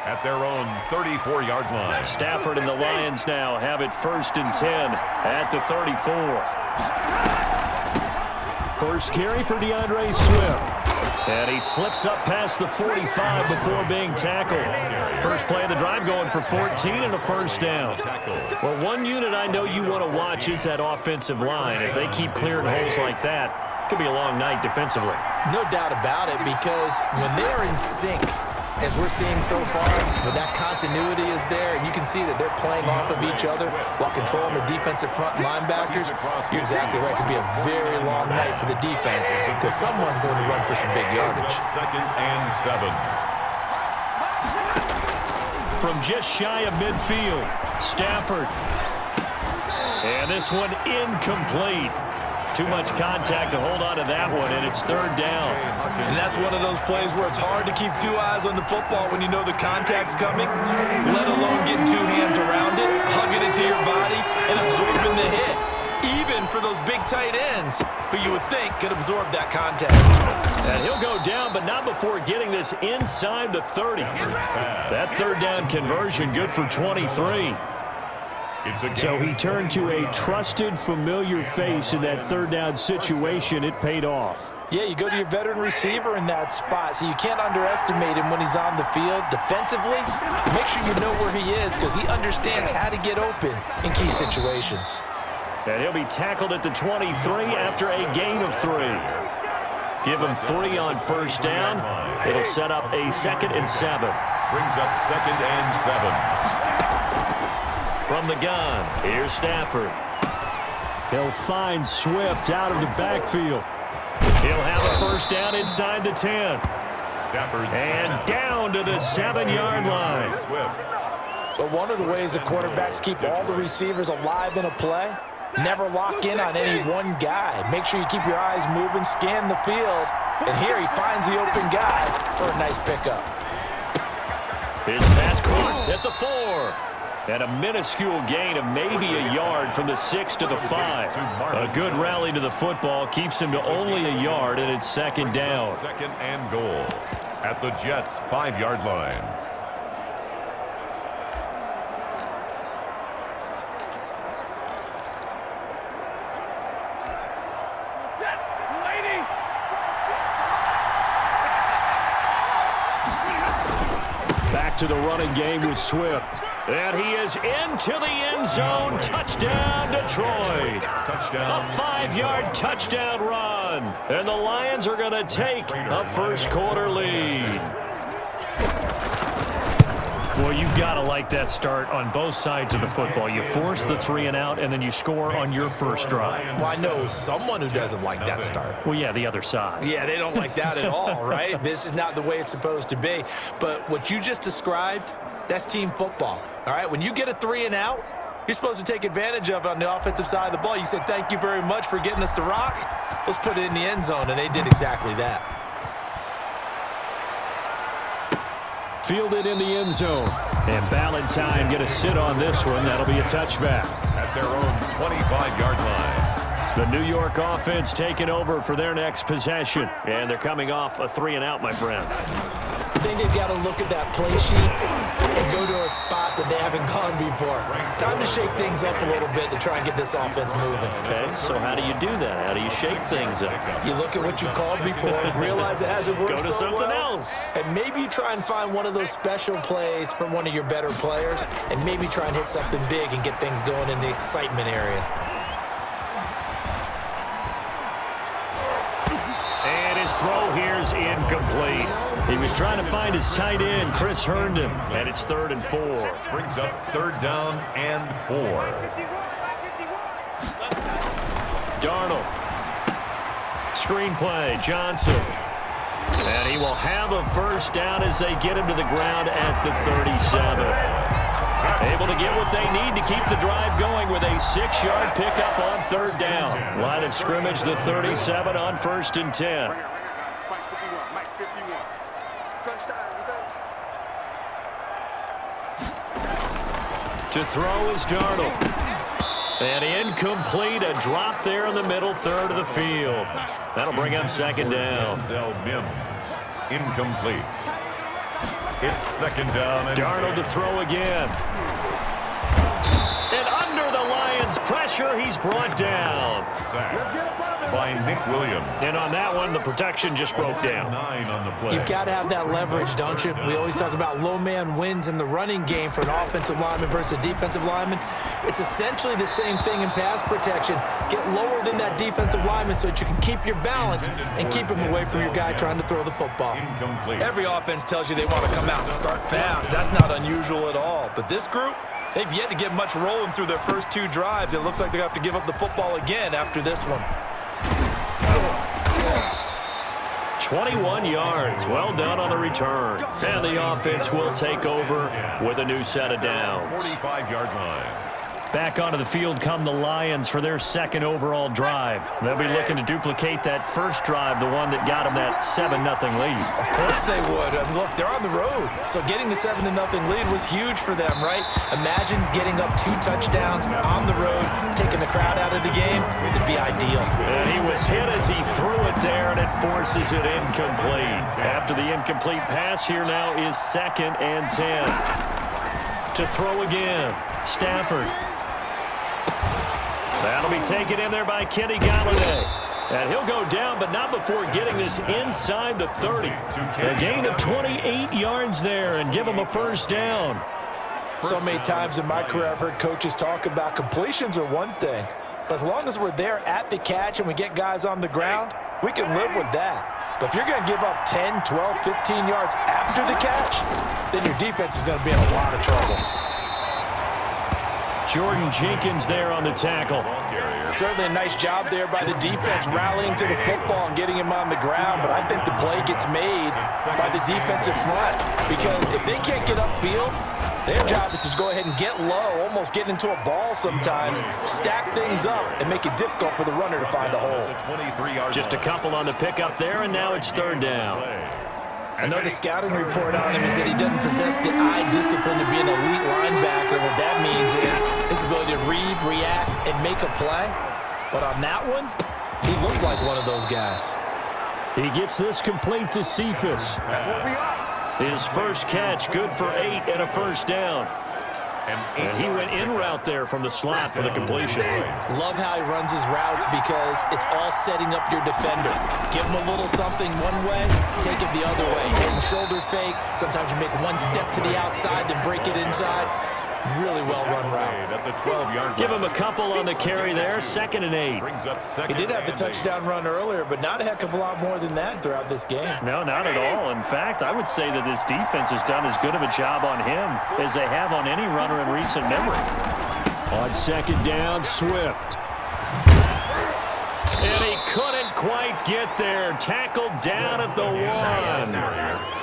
At their own 34-yard line. Stafford and the Lions now have it 1st and 10 at the 34. First carry for DeAndre Swift. And he slips up past the 45 before being tackled. First play of the drive going for 14 and a first down. Well, one unit I know you want to watch is that offensive line. If they keep clearing holes like that, it could be a long night defensively. No doubt about it, because when they're in sync, as we're seeing so far, when that continuity is there, and you can see that they're playing off of each other while controlling the defensive front linebackers, you're exactly right. It could be a very long night for the defense because someone's going to run for some big yardage. 2nd and 7. From just shy of midfield, Stafford. And this one incomplete. Too much contact to hold on to that one, and it's 3rd down. And that's one of those plays where it's hard to keep 2 eyes on the football when you know the contact's coming, let alone getting 2 hands around it, hugging it to your body, and absorbing the hit. Even for those big tight ends who you would think could absorb that contact. And he'll go down, but not before getting this inside the 30. That 3rd down conversion good for 23. So he turned to a trusted, familiar face in that 3rd down situation. It paid off. Yeah, you go to your veteran receiver in that spot, so you can't underestimate him when he's on the field. Defensively, make sure you know where he is because he understands how to get open in key situations. And he'll be tackled at the 23 after a gain of 3. Give him 3 on first down. It'll set up a 2nd and 7. Brings up 2nd and 7. From the gun, here's Stafford. He'll find Swift out of the backfield. He'll have a first down inside the 10. And down to the 7-yard line. But one of the ways the quarterbacks keep all the receivers alive in a play, never lock in on any one guy. Make sure you keep your eyes moving, scan the field. And here he finds the open guy for a nice pickup. His pass caught at the 4. And a minuscule gain of maybe a yard from the 6 to the 5. A good rally to the football keeps him to only a yard, and it's 2nd down. 2nd and goal at the Jets' 5-yard line. Back to the running game with Swift. And he is into the end zone. Touchdown, Detroit. Touchdown. A 5-yard touchdown run. And the Lions are going to take a first-quarter lead. Well, you've got to like that start on both sides of the football. You force the 3 and out, and then you score on your first drive. Well, I know someone who doesn't like that start. Well, yeah, the other side. Yeah, they don't like that at all, right? This is not the way it's supposed to be. But what you just described, that's team football, all right? When you get a 3 and out, you're supposed to take advantage of it on the offensive side of the ball. You said, thank you very much for getting us the rock. Let's put it in the end zone, and they did exactly that. Fielded in the end zone. And Ballantyne going to sit on this one. That'll be a touchback. At their own 25-yard line. The New York offense taking over for their next possession. And they're coming off a 3 and out, my friend. I think they've got to look at that play sheet and go to a spot that they haven't gone before. Time to shake things up a little bit to try and get this offense moving. Okay, so how do you do that? How do you shake things up? You look at what you called before, realize it hasn't worked Go to so something well, else. and maybe you try and find one of those special plays from one of your better players, and maybe try and hit something big and get things going in the excitement area. His throw here's incomplete. He was trying to find his tight end, Chris Herndon, and it's 3rd and 4. Brings up 3rd down and 4. Darnold. Screenplay, Johnson. And he will have a first down as they get him to the ground at the 37. Able to get what they need to keep the drive going with a 6-yard pickup on 3rd down. Line of scrimmage, the 37 on 1st and 10. To throw is Darnold. And incomplete, a drop there in the middle third of the field. That'll bring up 2nd down. Mims, incomplete. It's 2nd down. And Darnold to throw again. And under the Lions' pressure, he's brought down. Sacked by Nick Williams. And on that one, the protection just broke down. 9 on the play. You've got to have that leverage, don't you? We always talk about low man wins in the running game for an offensive lineman versus a defensive lineman. It's essentially the same thing in pass protection. Get lower than that defensive lineman so that you can keep your balance and keep him away from your guy trying to throw the football. Incomplete. Every offense tells you they want to come out and start fast. That's not unusual at all. But this group, they've yet to get much rolling through their first 2 drives. It looks like they're going to have to give up the football again after this one. 21 yards. Well done on the return. And the offense will take over with a new set of downs. 45-yard line. Back onto the field come the Lions for their 2nd overall drive. They'll be looking to duplicate that first drive, the one that got them that 7-0 lead. Of course they would. Look, they're on the road, so getting the 7-0 lead was huge for them, right? Imagine getting up 2 touchdowns on the road, taking the crowd out of the game. It'd be ideal. And he was hit as he threw it there, and it forces it incomplete. After the incomplete pass, here now is 2nd and 10. To throw again, Stafford. That'll be taken in there by Kenny Galladay. And he'll go down, but not before getting this inside the 30. A gain of 28 yards there and give him a first down. So many times in my career I've heard coaches talk about completions are one thing. But as long as we're there at the catch and we get guys on the ground, we can live with that. But if you're going to give up 10, 12, 15 yards after the catch, then your defense is going to be in a lot of trouble. Jordan Jenkins there on the tackle. Certainly a nice job there by the defense rallying to the football and getting him on the ground, but I think the play gets made by the defensive front because if they can't get upfield, their job is to go ahead and get low, almost get into a ball sometimes, stack things up, and make it difficult for the runner to find a hole. Just a couple on the pickup there, and now it's 3rd down. I know the scouting report on him is that he doesn't possess the eye discipline to be an elite linebacker. What that means is his ability to read, react, and make a play. But on that one, he looked like one of those guys. He gets this complete to Cephas. His first catch, good for 8 and a first down. And he went in route there from the slot for the completion. Love how he runs his routes because it's all setting up your defender. Give him a little something one way, take it the other way. Hit him shoulder fake. Sometimes you make one step to the outside, then break it inside. Really well-run route. At the 12-yard Give him a line. couple on the carry there. 2nd and 8. Brings up He second did have the and touchdown run earlier, but not a heck of a lot more than that throughout this game. No, not at all. In fact, I would say that this defense has done as good of a job on him as they have on any runner in recent memory. On 2nd down, Swift. And he couldn't quite get there. Tackled down at the 1.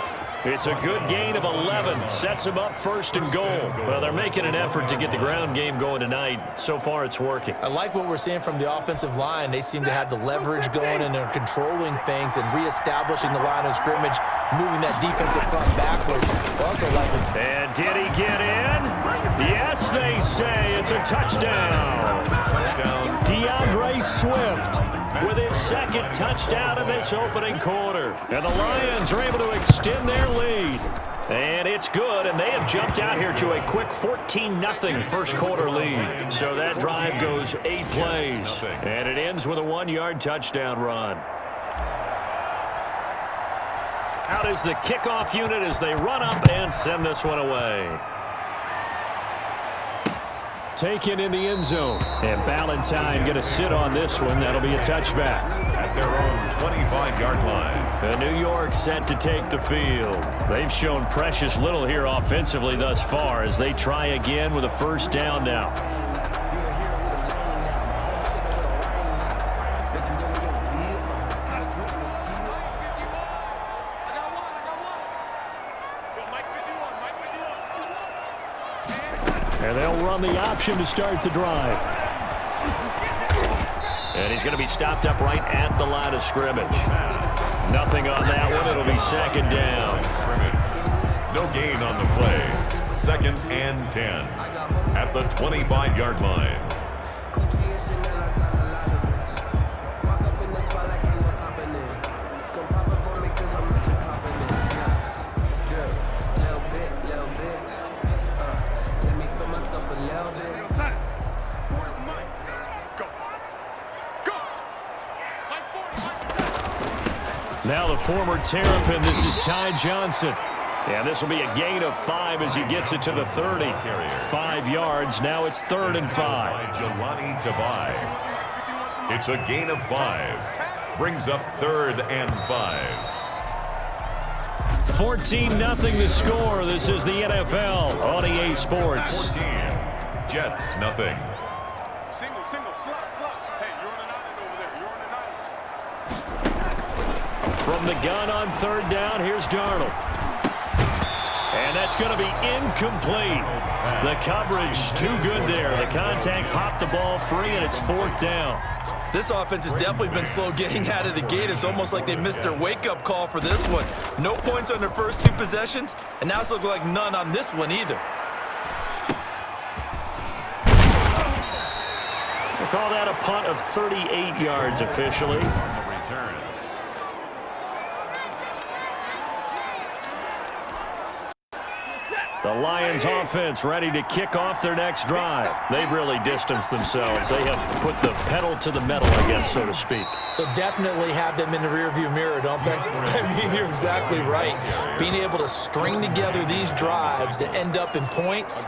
It's a good gain of 11. Sets him up 1st and goal. Well, they're making an effort to get the ground game going tonight. So far, it's working. I like what we're seeing from the offensive line. They seem to have the leverage going, and they're controlling things and reestablishing the line of scrimmage, moving that defensive front backwards. I also like it. And did he get in? Yes, they say. It's a touchdown. Touchdown. DeAndre Swift with his 2nd touchdown in this opening quarter. And the Lions are able to extend their lead. And it's good, and they have jumped out here to a quick 14-0 first quarter lead. So that drive goes 8 plays. And it ends with a 1-yard touchdown run. Out is the kickoff unit as they run up and send this one away. Taken in the end zone. And Ballantyne going to sit on this one. That'll be a touchback. At their own 25-yard line. And New York set to take the field. They've shown precious little here offensively thus far as they try again with a 1st down now. And they'll run the option to start the drive. And he's going to be stopped up right at the line of scrimmage. Nothing on that one. It'll be 2nd down. No gain on the play. 2nd and 10. At the 25-yard line. Now the former Terrapin, this is Ty Johnson. And this will be a gain of 5 as he gets it to the 30. 5 yards. Now it's 3rd and 5. Jelani Tavai. It's a gain of 5. Brings up 3rd and 5. 14-0 the score. This is the NFL on EA Sports. 14. Jets, nothing. Single, slot. Hey, you're on an island over there. You're on an island. From the gun on 3rd down, here's Darnold. And that's going to be incomplete. The coverage too good there. The contact popped the ball free, and it's 4th down. This offense has definitely been slow getting out of the gate. It's almost like they missed their wake-up call for this one. No points on their first 2 possessions, and now it's looking like none on this one either. We'll call that a punt of 38 yards officially. The Lions offense ready to kick off their next drive. They've really distanced themselves. They have put the pedal to the metal, I guess, so to speak. So definitely have them in the rearview mirror, don't they? I mean, you're exactly right. Being able to string together these drives that end up in points,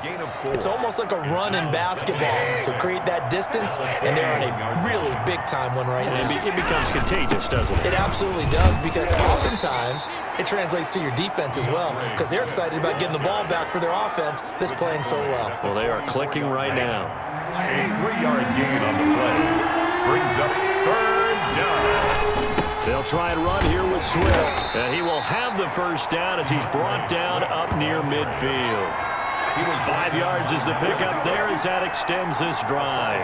it's almost like a run in basketball to create that distance, and they're on a really big-time one right now. It becomes contagious, doesn't it? It absolutely does, because oftentimes it translates to your defense as well, because they're excited about getting the ball back for their offense that's playing so well. Well, they are clicking right now. A 3-yard gain on the play. Brings up 3rd down. They'll try and run here with Swift. And he will have the 1st down as he's brought down up near midfield. 5 yards is the pickup there as that extends this drive.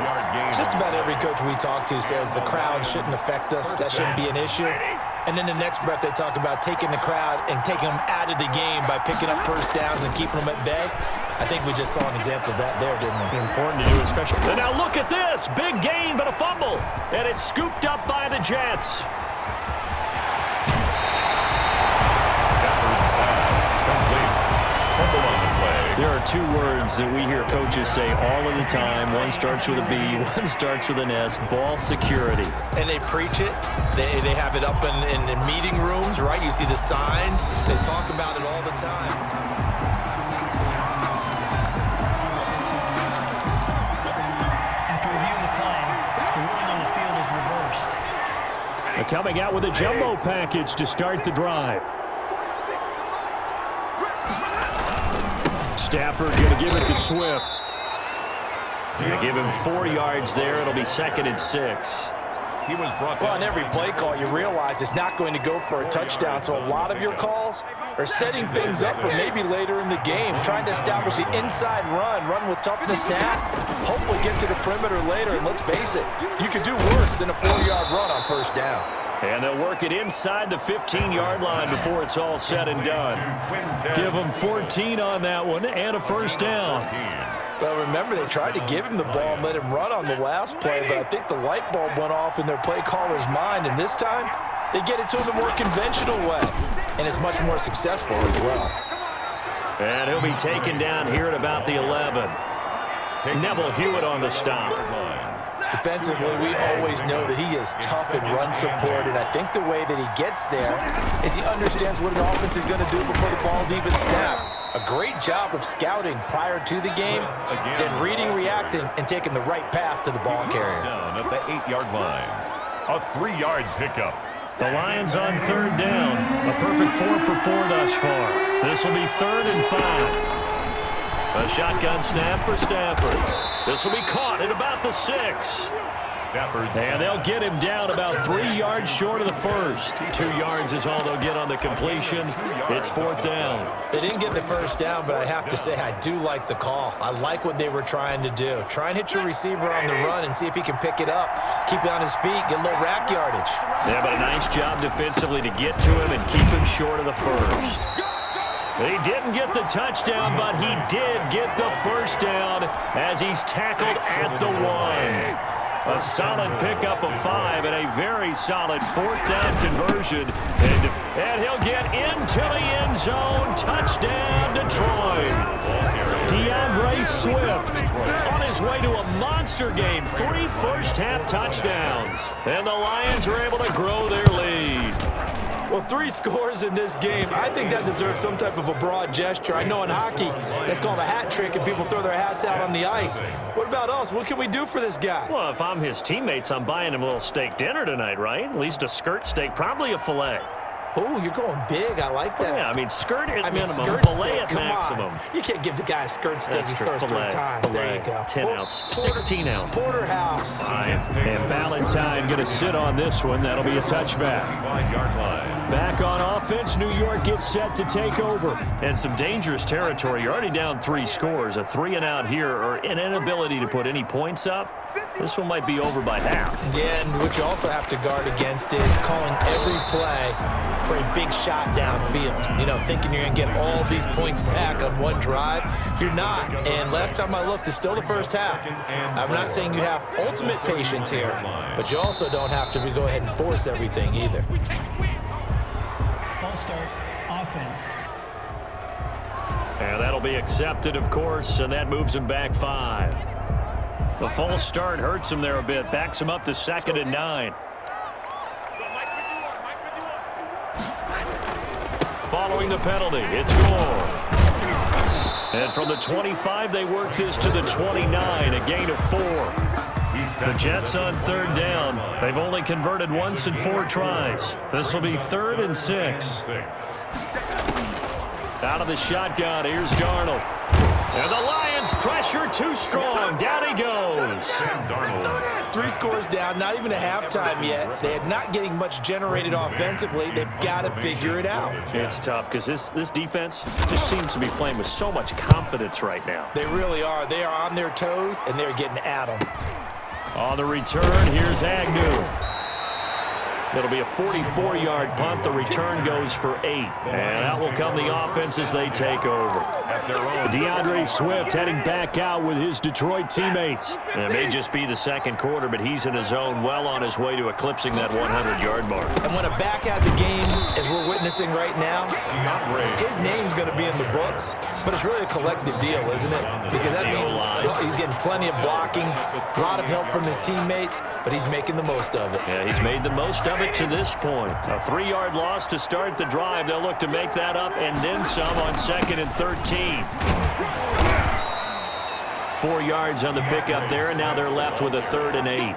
Just about every coach we talk to says the crowd shouldn't affect us. That shouldn't be an issue. And then the next breath they talk about taking the crowd and taking them out of the game by picking up 1st downs and keeping them at bay. I think we just saw an example of that there, didn't we? Important to do, especially. And now look at this. Big gain, but a fumble. And it's scooped up by the Jets. There are 2 words that we hear coaches say all of the time. One starts with a B, one starts with an S. Ball security. And they preach it. They have it up in meeting rooms, right? You see the signs. They talk about it all the time. Coming out with a jumbo package to start the drive. Stafford going to give it to Swift. Going to give him 4 yards there. It'll be 2nd and 6. He was brought Well, down. on every play call, you realize it's not going to go for a touchdown. So a lot of your calls are setting things up for maybe later in the game, trying to establish the inside run with toughness now, hopefully get to the perimeter later. And let's face it, you could do worse than a 4-yard run on first down. And they'll work it inside the 15-yard line before it's all said and done. Give them 14 on that one and a first down. Well, remember, they tried to give him the ball and let him run on the last play, but I think the light bulb went off in their play caller's mind, and this time they get it to him a more conventional way, and it's much more successful as well. And he'll be taken down here at about the 11. Neville Hewitt on the stop. Defensively, we always know that he is tough in run support, and I think the way that he gets there is he understands what an offense is going to do before the ball's even snapped. A great job of scouting prior to the game, then reading, reacting, and taking the right path to the ball carrier. Down at the 8-yard line. A 3-yard pickup. The Lions on 3rd down. A perfect 4 for 4 thus far. This will be 3rd and 5. A shotgun snap for Stafford. This will be caught at about the 6. Stafford. And they'll get him down about 3 yards short of the first. 2 yards is all they'll get on the completion. It's 4th down. They didn't get the first down, but I have to say I do like the call. I like what they were trying to do. Try and hit your receiver on the run and see if he can pick it up. Keep it on his feet, get a little rack yardage. Yeah, but a nice job defensively to get to him and keep him short of the first. He didn't get the touchdown, but he did get the first down as he's tackled at the 1. A solid pickup of 5 and a very solid 4th down conversion. And he'll get into the end zone. Touchdown, Detroit. DeAndre Swift on his way to a monster game. 3 first-half touchdowns. And the Lions are able to grow their lead. Well, 3 scores in this game. I think that deserves some type of a broad gesture. I know in hockey, that's called a hat trick, and people throw their hats out on the ice. What about us? What can we do for this guy? Well, if I'm his teammates, I'm buying him a little steak dinner tonight, right? At least a skirt steak, probably a filet. Oh, you're going big. I like that. Yeah, I mean, skirt at minimum, skirt filet steak, at come maximum. on. You can't give the guy a skirt steak. He scores 3 times. There you go. 10 ounce, 16 ounce. Porterhouse. And Ballantyne going to sit on this one. That'll be a touchback. 5-yard line. Back on offense, New York gets set to take over. And some dangerous territory. You're already down 3 scores. A 3-and-out here, or an inability to put any points up. This one might be over by half. Yeah, and what you also have to guard against is calling every play for a big shot downfield. You know, thinking you're going to get all these points back on one drive. You're not. And last time I looked, it's still the first half. I'm not saying you have ultimate patience here, but you also don't have to go ahead and force everything either. False start, offense. And that'll be accepted, of course, and that moves him back 5. The false start hurts him there a bit, backs him up to 2nd and 9. Following the penalty, it's good. And from the 25, they work this to the 29, a gain of 4. The Jets on 3rd down. They've only converted once in 4 tries. This will be 3rd and 6. Out of the shotgun, here's Darnold. And the Lions pressure too strong. Down he goes. 3 scores down, not even a halftime yet. They are not getting much generated offensively. They've got to figure it out. It's tough because this defense just seems to be playing with so much confidence right now. They really are. They are on their toes, and they're getting at them. On the return, here's Agnew. It'll be a 44-yard punt. The return goes for 8. And out will come the offense as they take over. DeAndre Swift heading back out with his Detroit teammates. And it may just be the 2nd quarter, but he's in his zone, well on his way to eclipsing that 100-yard mark. And when a back has a game, as we're witnessing right now, his name's going to be in the books. But it's really a collective deal, isn't it? Because that means he's getting plenty of blocking, a lot of help from his teammates, but he's making the most of it. Yeah, he's made the most of it to this point. A 3-yard loss to start the drive. They'll look to make that up and then some on 2nd and 13. 4 yards on the pickup there, and now they're left with a 3rd and 8.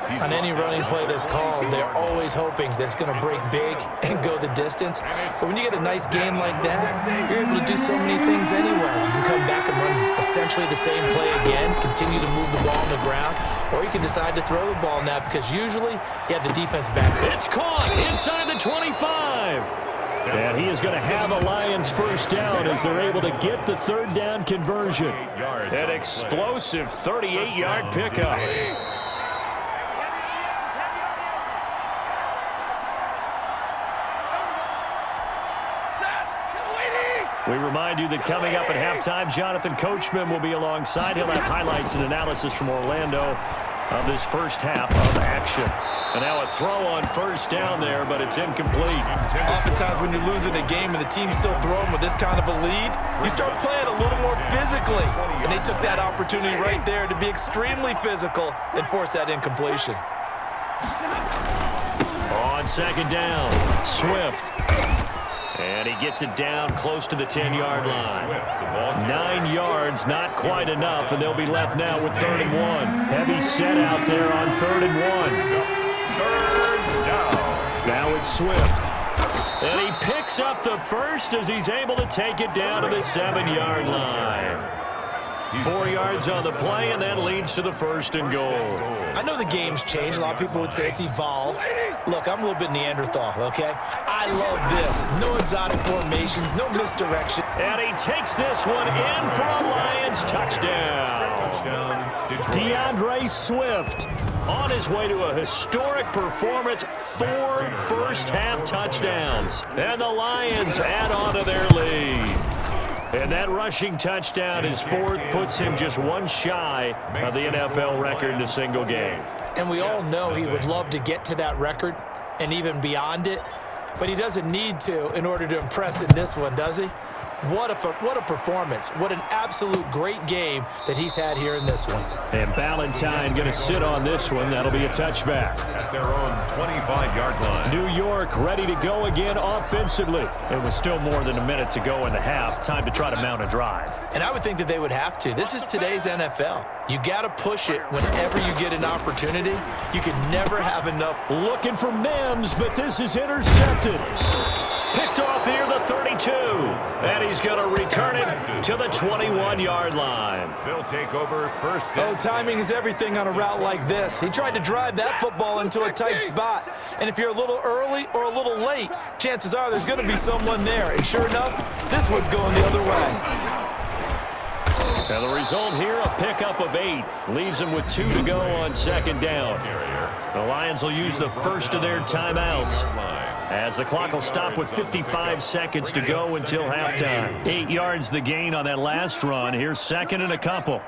On any running play that's called, they're always hoping that it's going to break big and go the distance. But when you get a nice game like that, you're able to do so many things anyway. You can come back and run essentially the same play again, continue to move the ball on the ground, or you can decide to throw the ball now because usually you have the defense back. It's caught inside the 25. And he is going to have a Lions first down as they're able to get the third down conversion. An explosive 38-yard pickup. We remind you that coming up at halftime, Jonathan Coachman will be alongside. He'll have highlights and analysis from Orlando of this first half of action. And now a throw on first down there, but it's incomplete. Oftentimes when you're losing a game and the team's still throwing with this kind of a lead, you start playing a little more physically. And they took that opportunity right there to be extremely physical and force that incompletion. On second down, Swift. And he gets it down close to the 10-yard line. 9 yards, not quite enough, and they'll be left now with 3rd and 1. Heavy set out there on 3rd and 1. Third down. Now it's Swift. And he picks up the first as he's able to take it down to the 7-yard line. 4 yards on the play, and that leads to the 1st and goal. I know the game's changed. A lot of people would say it's evolved. Look, I'm a little bit Neanderthal, okay? I love this. No exotic formations, no misdirection. And he takes this one in for a Lions touchdown. DeAndre Swift on his way to a historic performance, 4 first-half touchdowns. And the Lions add on to their lead. And that rushing touchdown, his 4th, puts him just one shy of the NFL record in a single game. And we all know he would love to get to that record and even beyond it, but he doesn't need to in order to impress in this one, does he? What a performance. What an absolute great game that he's had here in this one. And Ballantyne going to sit on this one. That'll be a touchback. At their own 25-yard line. New York ready to go again offensively. It was still more than a minute to go in the half. Time to try to mount a drive. And I would think that they would have to. This is today's NFL. You got to push it whenever you get an opportunity. You can never have enough. Looking for Mims, but this is intercepted. Picked off here, the 32. And he's going to return it to the 21-yard line. They'll take over first. Oh, timing is everything on a route like this. He tried to drive that football into a tight spot. And if you're a little early or a little late, chances are there's going to be someone there. And sure enough, this one's going the other way. And the result here, a pickup of 8. Leaves them with 2 to go on second down. The Lions will use the first of their timeouts, as the clock will stop with 55 seconds to go until halftime. 8 yards the gain on that last run. Here's 2nd and a couple.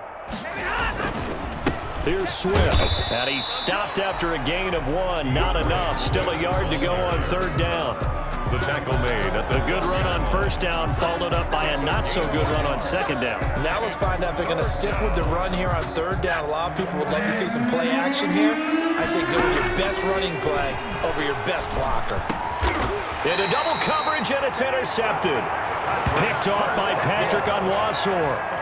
Here's Swift. And he stopped after a gain of 1. Not enough. Still a yard to go on 3rd down. The tackle made at The good run on 1st down followed up by a not-so-good run on 2nd down. Now let's find out if they're going to stick with the run here on 3rd down. A lot of people would love to see some play action here. I say go with your best running play over your best blocker. Into double coverage, and it's intercepted. Picked off by Patrick Onwuasor.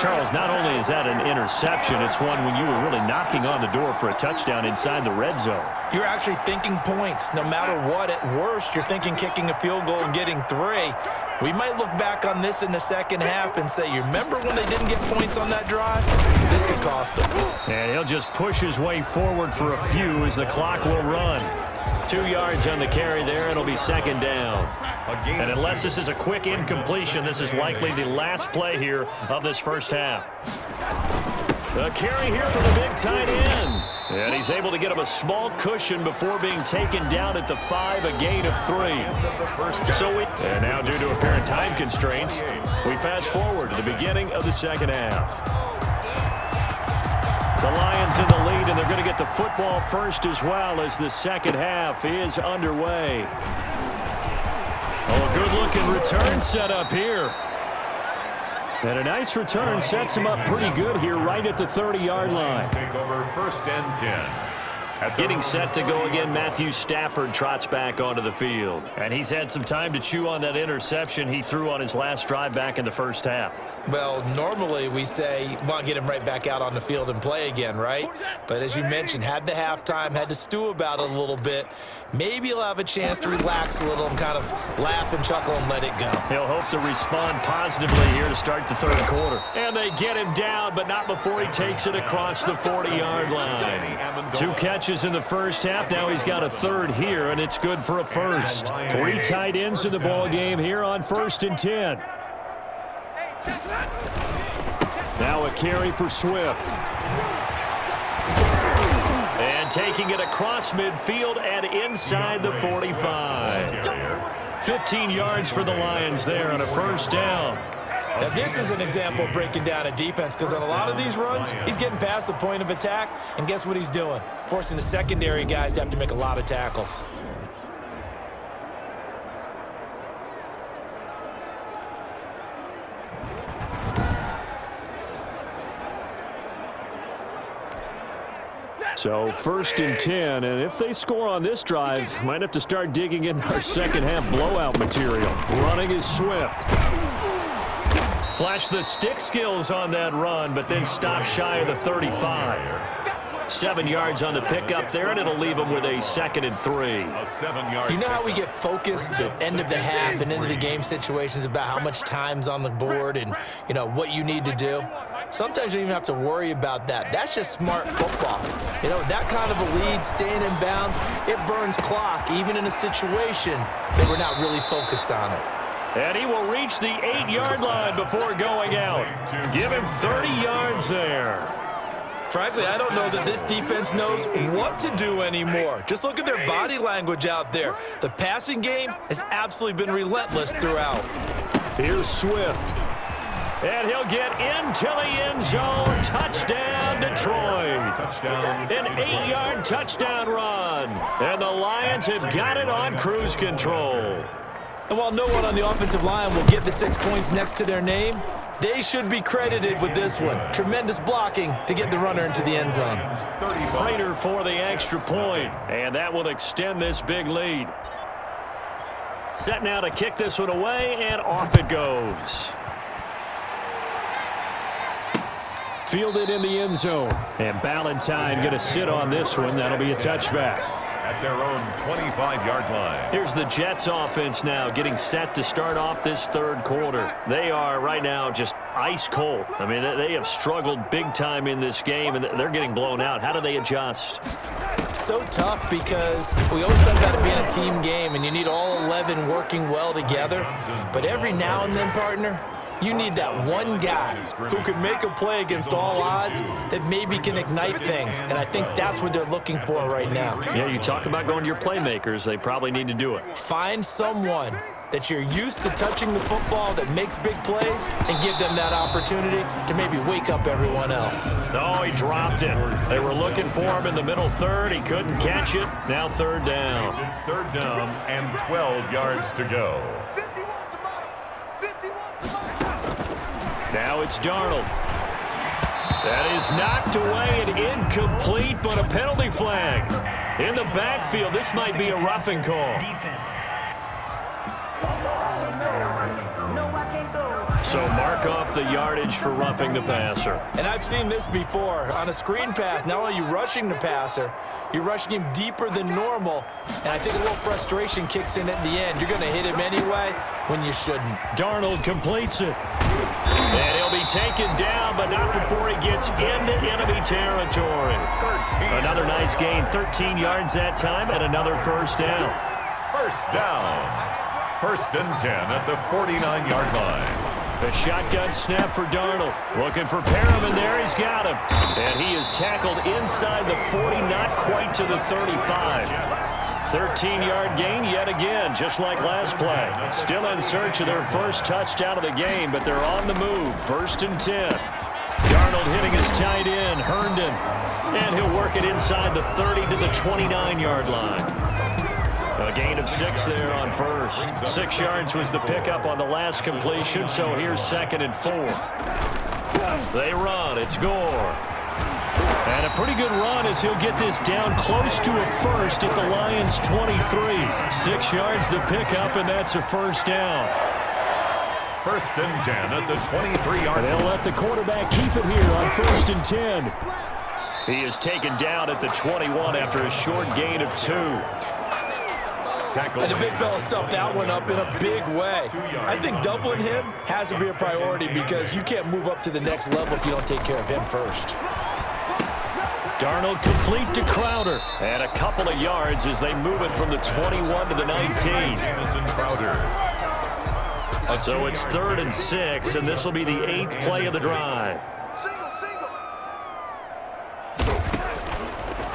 Charles, not only is that an interception, it's one when you were really knocking on the door for a touchdown inside the red zone. You're actually thinking points. No matter what, at worst, you're thinking kicking a field goal and getting 3. We might look back on this in the second half and say, you remember when they didn't get points on that drive? This could cost them. And he'll just push his way forward for a few as the clock will run. 2 yards on the carry there. It'll be 2nd down. And unless this is a quick incompletion, this is likely the last play here of this first half. The carry here for the big tight end. And he's able to get him a small cushion before being taken down at the 5, a gain of 3. And now, due to apparent time constraints, we fast forward to the beginning of the second half. The Lions in the lead, and they're going to get the football first as well as the second half is underway. Oh, a good-looking return set up here. And a nice return sets him up pretty good here right at the 30-yard line. Take over 1st and 10. Getting set to go again, Matthew Stafford trots back onto the field. And he's had some time to chew on that interception he threw on his last drive back in the first half. Well, normally we say, well, get him right back out on the field and play again, right? But as you mentioned, had the halftime, had to stew about it a little bit. Maybe he'll have a chance to relax a little and kind of laugh and chuckle and let it go. He'll hope to respond positively here to start the third quarter. And they get him down, but not before he takes it across the 40-yard line. 2 catches in the first half. Now he's got a third here, and it's good for a first. 3 tight ends in the ball game here on 1st and 10. Now a carry for Swift. And taking it across midfield and inside the 45. 15 yards for the Lions there on a first down. Now, this is an example of breaking down a defense because on a lot of these runs, he's getting past the point of attack, and guess what he's doing? Forcing the secondary guys to have to make a lot of tackles. So 1st and 10, and if they score on this drive, might have to start digging in our second half blowout material. Running is Swift. Flash the stick skills on that run, but then stop shy of the 35. 7 yards on the pickup there, and it'll leave him with a 2nd and 3. You know how we get focused at end of the half and into the game situations about how much time's on the board and, you know, what you need to do? Sometimes you don't even have to worry about that. That's just smart football. You know, that kind of a lead, staying in bounds, it burns clock, even in a situation that we're not really focused on it. And he will reach the 8-yard line before going out. Give him 30 yards there. Frankly, I don't know that this defense knows what to do anymore. Just look at their body language out there. The passing game has absolutely been relentless throughout. Here's Swift. And he'll get into the end zone. Touchdown, Detroit. An 8-yard touchdown run. And the Lions have got it on cruise control. And while no one on the offensive line will get the 6 points next to their name, they should be credited with this one. Tremendous blocking to get the runner into the end zone. Prater for the extra point, and that will extend this big lead. Set now to kick this one away, and off it goes. Fielded in the end zone. And Ballantyne going to sit on this one. That'll be a touchback. At their own 25-yard line. Here's the Jets offense now getting set to start off this third quarter. They are right now just ice cold. I mean, they have struggled big time in this game, and they're getting blown out. How do they adjust? So tough because we always talk about it being a team game, and you need all 11 working well together. But every now and then, partner, you need that one guy who can make a play against all odds that maybe can ignite things. And I think that's what they're looking for right now. Yeah, you talk about going to your playmakers. They probably need to do it. Find someone that you're used to touching the football that makes big plays and give them that opportunity to maybe wake up everyone else. Oh, he dropped it. They were looking for him in the middle third. He couldn't catch it. Now third down. Third down and 12 yards to go. Now it's Darnold. That is knocked away and incomplete, but a penalty flag. In the backfield, this might be a roughing call. Defense. So mark off the yardage for roughing the passer. And I've seen this before. On a screen pass, not only are you rushing the passer, you're rushing him deeper than normal. And I think a little frustration kicks in at the end. You're going to hit him anyway when you shouldn't. Darnold completes it. And he'll be taken down, but not before he gets into enemy territory. Another nice gain, 13 yards that time, and another first down. First down. 1st and 10 at the 49-yard line. The shotgun snap for Darnold. Looking for Perriman there. He's got him. And he is tackled inside the 40, not quite to the 35. 13-yard gain yet again, just like last play. Still in search of their first touchdown of the game, but they're on the move. 1st and 10. Darnold hitting his tight end, Herndon. And he'll work it inside the 30 to the 29-yard line. A gain of 6 there on first. 6 yards was the pickup on the last completion, so here's 2nd and 4. They run. It's Gore. And a pretty good run as he'll get this down close to a first at the Lions' 23. 6 yards the pickup, and that's a first down. First and 10 at the 23-yard line. They'll let the quarterback keep it here on first and 10. He is taken down at the 21 after a short gain of 2. And the big fella stuffed that one up in a big way. I think doubling him has to be a priority because you can't move up to the next level if you don't take care of him first. Darnold complete to Crowder. And a couple of yards as they move it from the 21 to the 19. So it's 3rd and 6, and this will be the 8th play of the drive.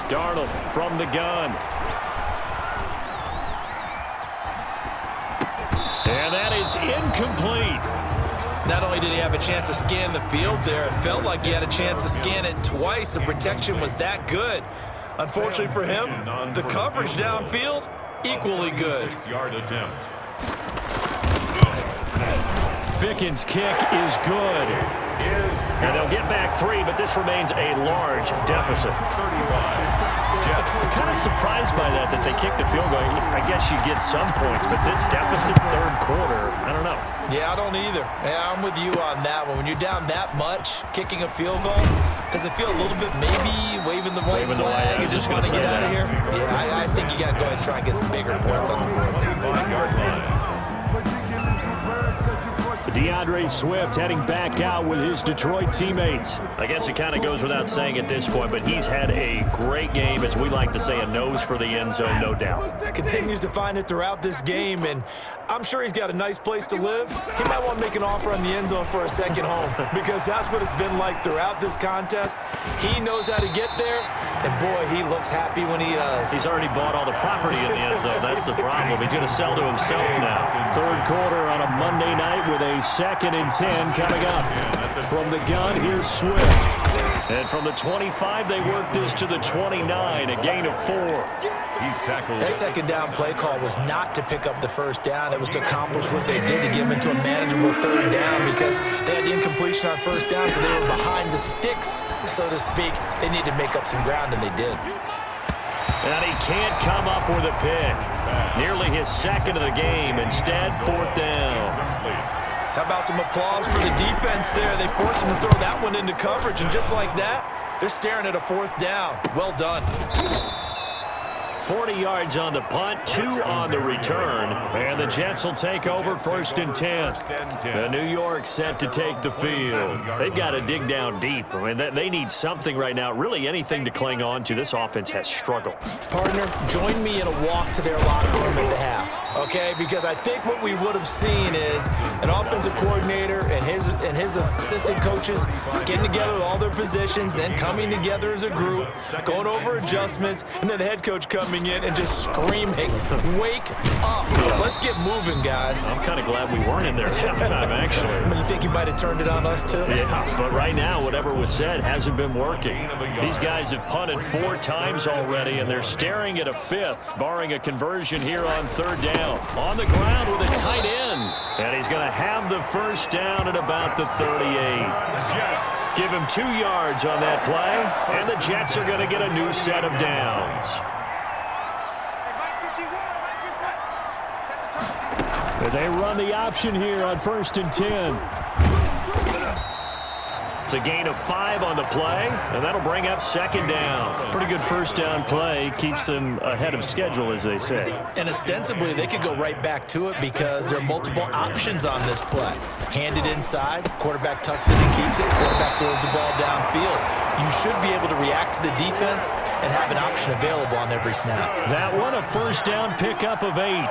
Darnold from the gun. And that is incomplete. Not only did he have a chance to scan the field there, it felt like he had a chance to scan it twice. The protection was that good. Unfortunately for him, the coverage downfield, equally good. 6-yard attempt. Fickens' kick is good. And they'll get back 3, but this remains a large deficit. 35. Kind of surprised by that they kicked the field goal. I guess you get some points, but this deficit 3rd quarter, I don't know. Yeah, I don't either. Yeah, I'm with you on that one. When you're down that much, kicking a field goal, does it feel a little bit maybe waving the white flag and just want to get out of here? Yeah, I think you got to go ahead and try and get some bigger points on the board. 5-yard line. DeAndre Swift heading back out with his Detroit teammates. I guess it kind of goes without saying at this point, but he's had a great game, as we like to say, a nose for the end zone, no doubt. Continues to find it throughout this game, and I'm sure he's got a nice place to live. He might want to make an offer on the end zone for a second home because that's what it's been like throughout this contest. He knows how to get there, and boy, he looks happy when he does. He's already bought all the property in the end zone. That's the problem. He's going to sell to himself now. 3rd quarter on a Monday night with a 2nd and 10 coming up. From the gun, here's Swift. And from the 25, they work this to the 29, a gain of 4. He's tackled. That second down play call was not to pick up the first down. It was to accomplish what they did to get him into a manageable 3rd down because they had the incompletion on first down, so they were behind the sticks, so to speak. They needed to make up some ground, and they did. And he can't come up with a pick. Nearly his 2nd of the game. Instead, 4th down. How about some applause for the defense there? They forced him to throw that one into coverage, and just like that, they're staring at a 4th down. Well done. 40 yards on the punt, 2 on the return, and the Jets will take over 1st and 10. The New York set to take the field. They've got to dig down deep. I mean, they need something right now, really anything to cling on to. This offense has struggled. Partner, join me in a walk to their locker room at the half, okay? Because I think what we would have seen is an offensive coordinator and his assistant coaches getting together with all their positions, then coming together as a group, going over adjustments, and then the head coach coming in and just screaming, wake up. Let's get moving, guys. I'm kind of glad we weren't in there at halftime, actually. You think you might have turned it on us, too? Yeah, but right now, whatever was said hasn't been working. These guys have punted 4 times already, and they're staring at a 5th, barring a conversion here on 3rd down. On the ground with a tight end, and he's going to have the first down at about the 38. Give him 2 yards on that play, and the Jets are going to get a new set of downs. But they run the option here on 1st and 10. It's a gain of 5 on the play, and that'll bring up 2nd down. Pretty good first down play. Keeps them ahead of schedule, as they say. And ostensibly, they could go right back to it because there are multiple options on this play. Hand it inside, quarterback tucks it and keeps it, quarterback throws the ball downfield. You should be able to react to the defense and have an option available on every snap. That one, a first down pickup of 8.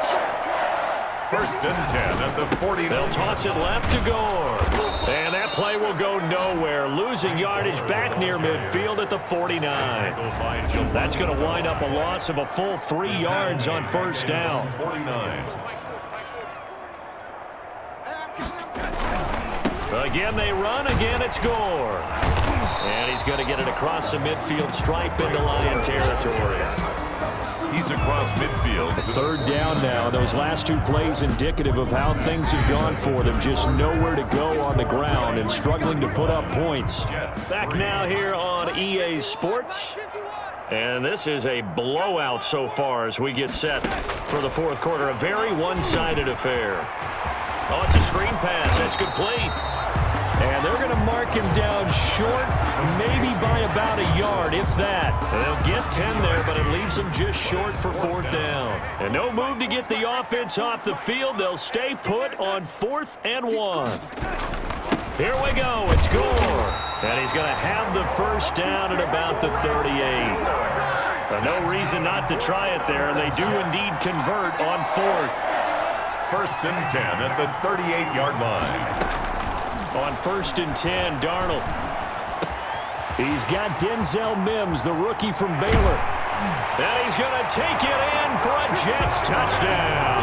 1st and 10 at the 40. They'll toss it left to Gore. And that play will go nowhere. Losing yardage back near midfield at the 49. That's going to wind up a loss of a full 3 yards on first down. 49. Again they run, again it's Gore. And he's going to get it across the midfield stripe into Lion territory. He's across midfield. Third down now. Those last two plays indicative of how things have gone for them. Just nowhere to go on the ground and struggling to put up points. Back now here on EA Sports. And this is a blowout so far as we get set for the fourth quarter. A very one-sided affair. Oh, it's a screen pass. That's complete. And they're going to mark him down short, maybe by about a yard, if that. They'll get 10 there, but it leaves them just short for fourth down. And no move to get the offense off the field. They'll stay put on 4th and 1. Here we go. It's Gore. And he's going to have the first down at about the 38. No reason not to try it there, and they do indeed convert on 4th. 1st and 10 at the 38-yard line. On 1st and 10, Darnold. He's got Denzel Mims, the rookie from Baylor. And he's going to take it in for a Jets touchdown.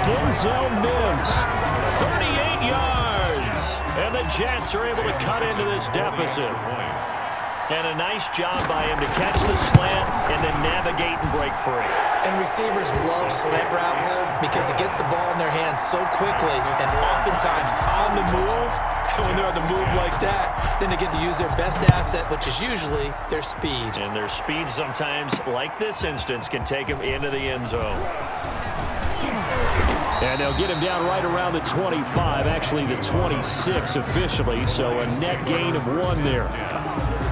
Denzel Mims, 38 yards. And the Jets are able to cut into this deficit. And a nice job by him to catch the slant and then navigate and break free. And receivers love slant routes because it gets the ball in their hands so quickly and oftentimes on the move. When they're on the move like that, then they get to use their best asset, which is usually their speed. And their speed sometimes, like this instance, can take them into the end zone. And they'll get him down right around the 25, actually the 26 officially, so a net gain of 1 there.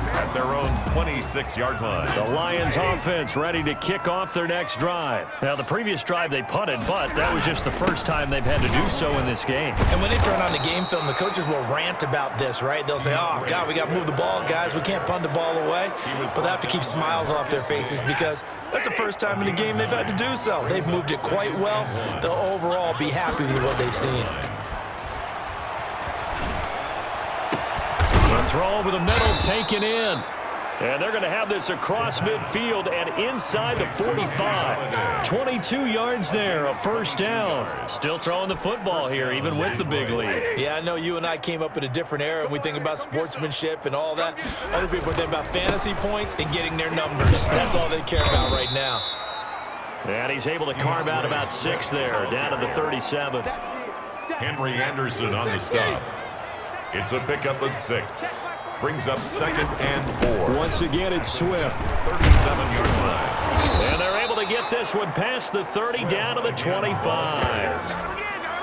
At their own 26-yard line. The Lions offense ready to kick off their next drive. Now, the previous drive they punted, but that was just the first time they've had to do so in this game. And when they turn on the game film, the coaches will rant about this, right? They'll say, oh, God, we got to move the ball, guys. We can't punt the ball away. But they have to keep smiles off their faces because that's the first time in the game they've had to do so. They've moved it quite well. They'll overall be happy with what they've seen. Throw over the middle, taken in. And they're going to have this across midfield and inside the 45. 22 yards there, a first down. Still throwing the football here, even with the big lead. Yeah, I know you and I came up in a different era, and we think about sportsmanship and all that. Other people think about fantasy points and getting their numbers. That's all they care about right now. And he's able to carve out about 6 there, down to the 37. Henry Anderson on the stop. It's a pickup of 6. Brings up 2nd and 4. Once again, it's Swift. 37-yard line. And they're able to get this one past the 30 down to the 25.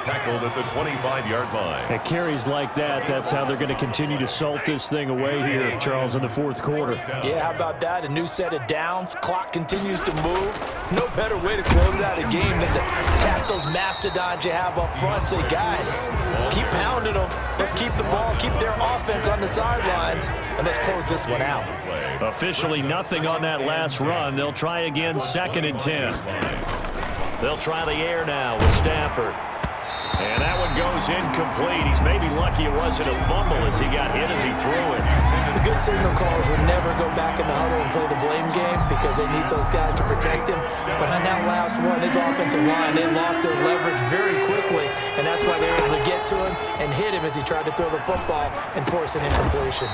Tackled at the 25-yard line. At carries like that, that's how they're going to continue to salt this thing away here, Charles, in the fourth quarter. Yeah, how about that? A new set of downs. Clock continues to move. No better way to close out a game than to tap those mastodons you have up front and say, guys, keep pounding them. Let's keep the ball, keep their offense on the sidelines, and let's close this one out. Officially nothing on that last run. They'll try again, 2nd and 10. They'll try the air now with Stafford. And that one goes incomplete. He's maybe lucky it wasn't a fumble as he got hit as he threw it. The good signal callers would never go back in the huddle and play the blame game because they need those guys to protect him. But on that last one, his offensive line, they lost their leverage very quickly, and that's why they were able to get to him and hit him as he tried to throw the football and force an incompletion.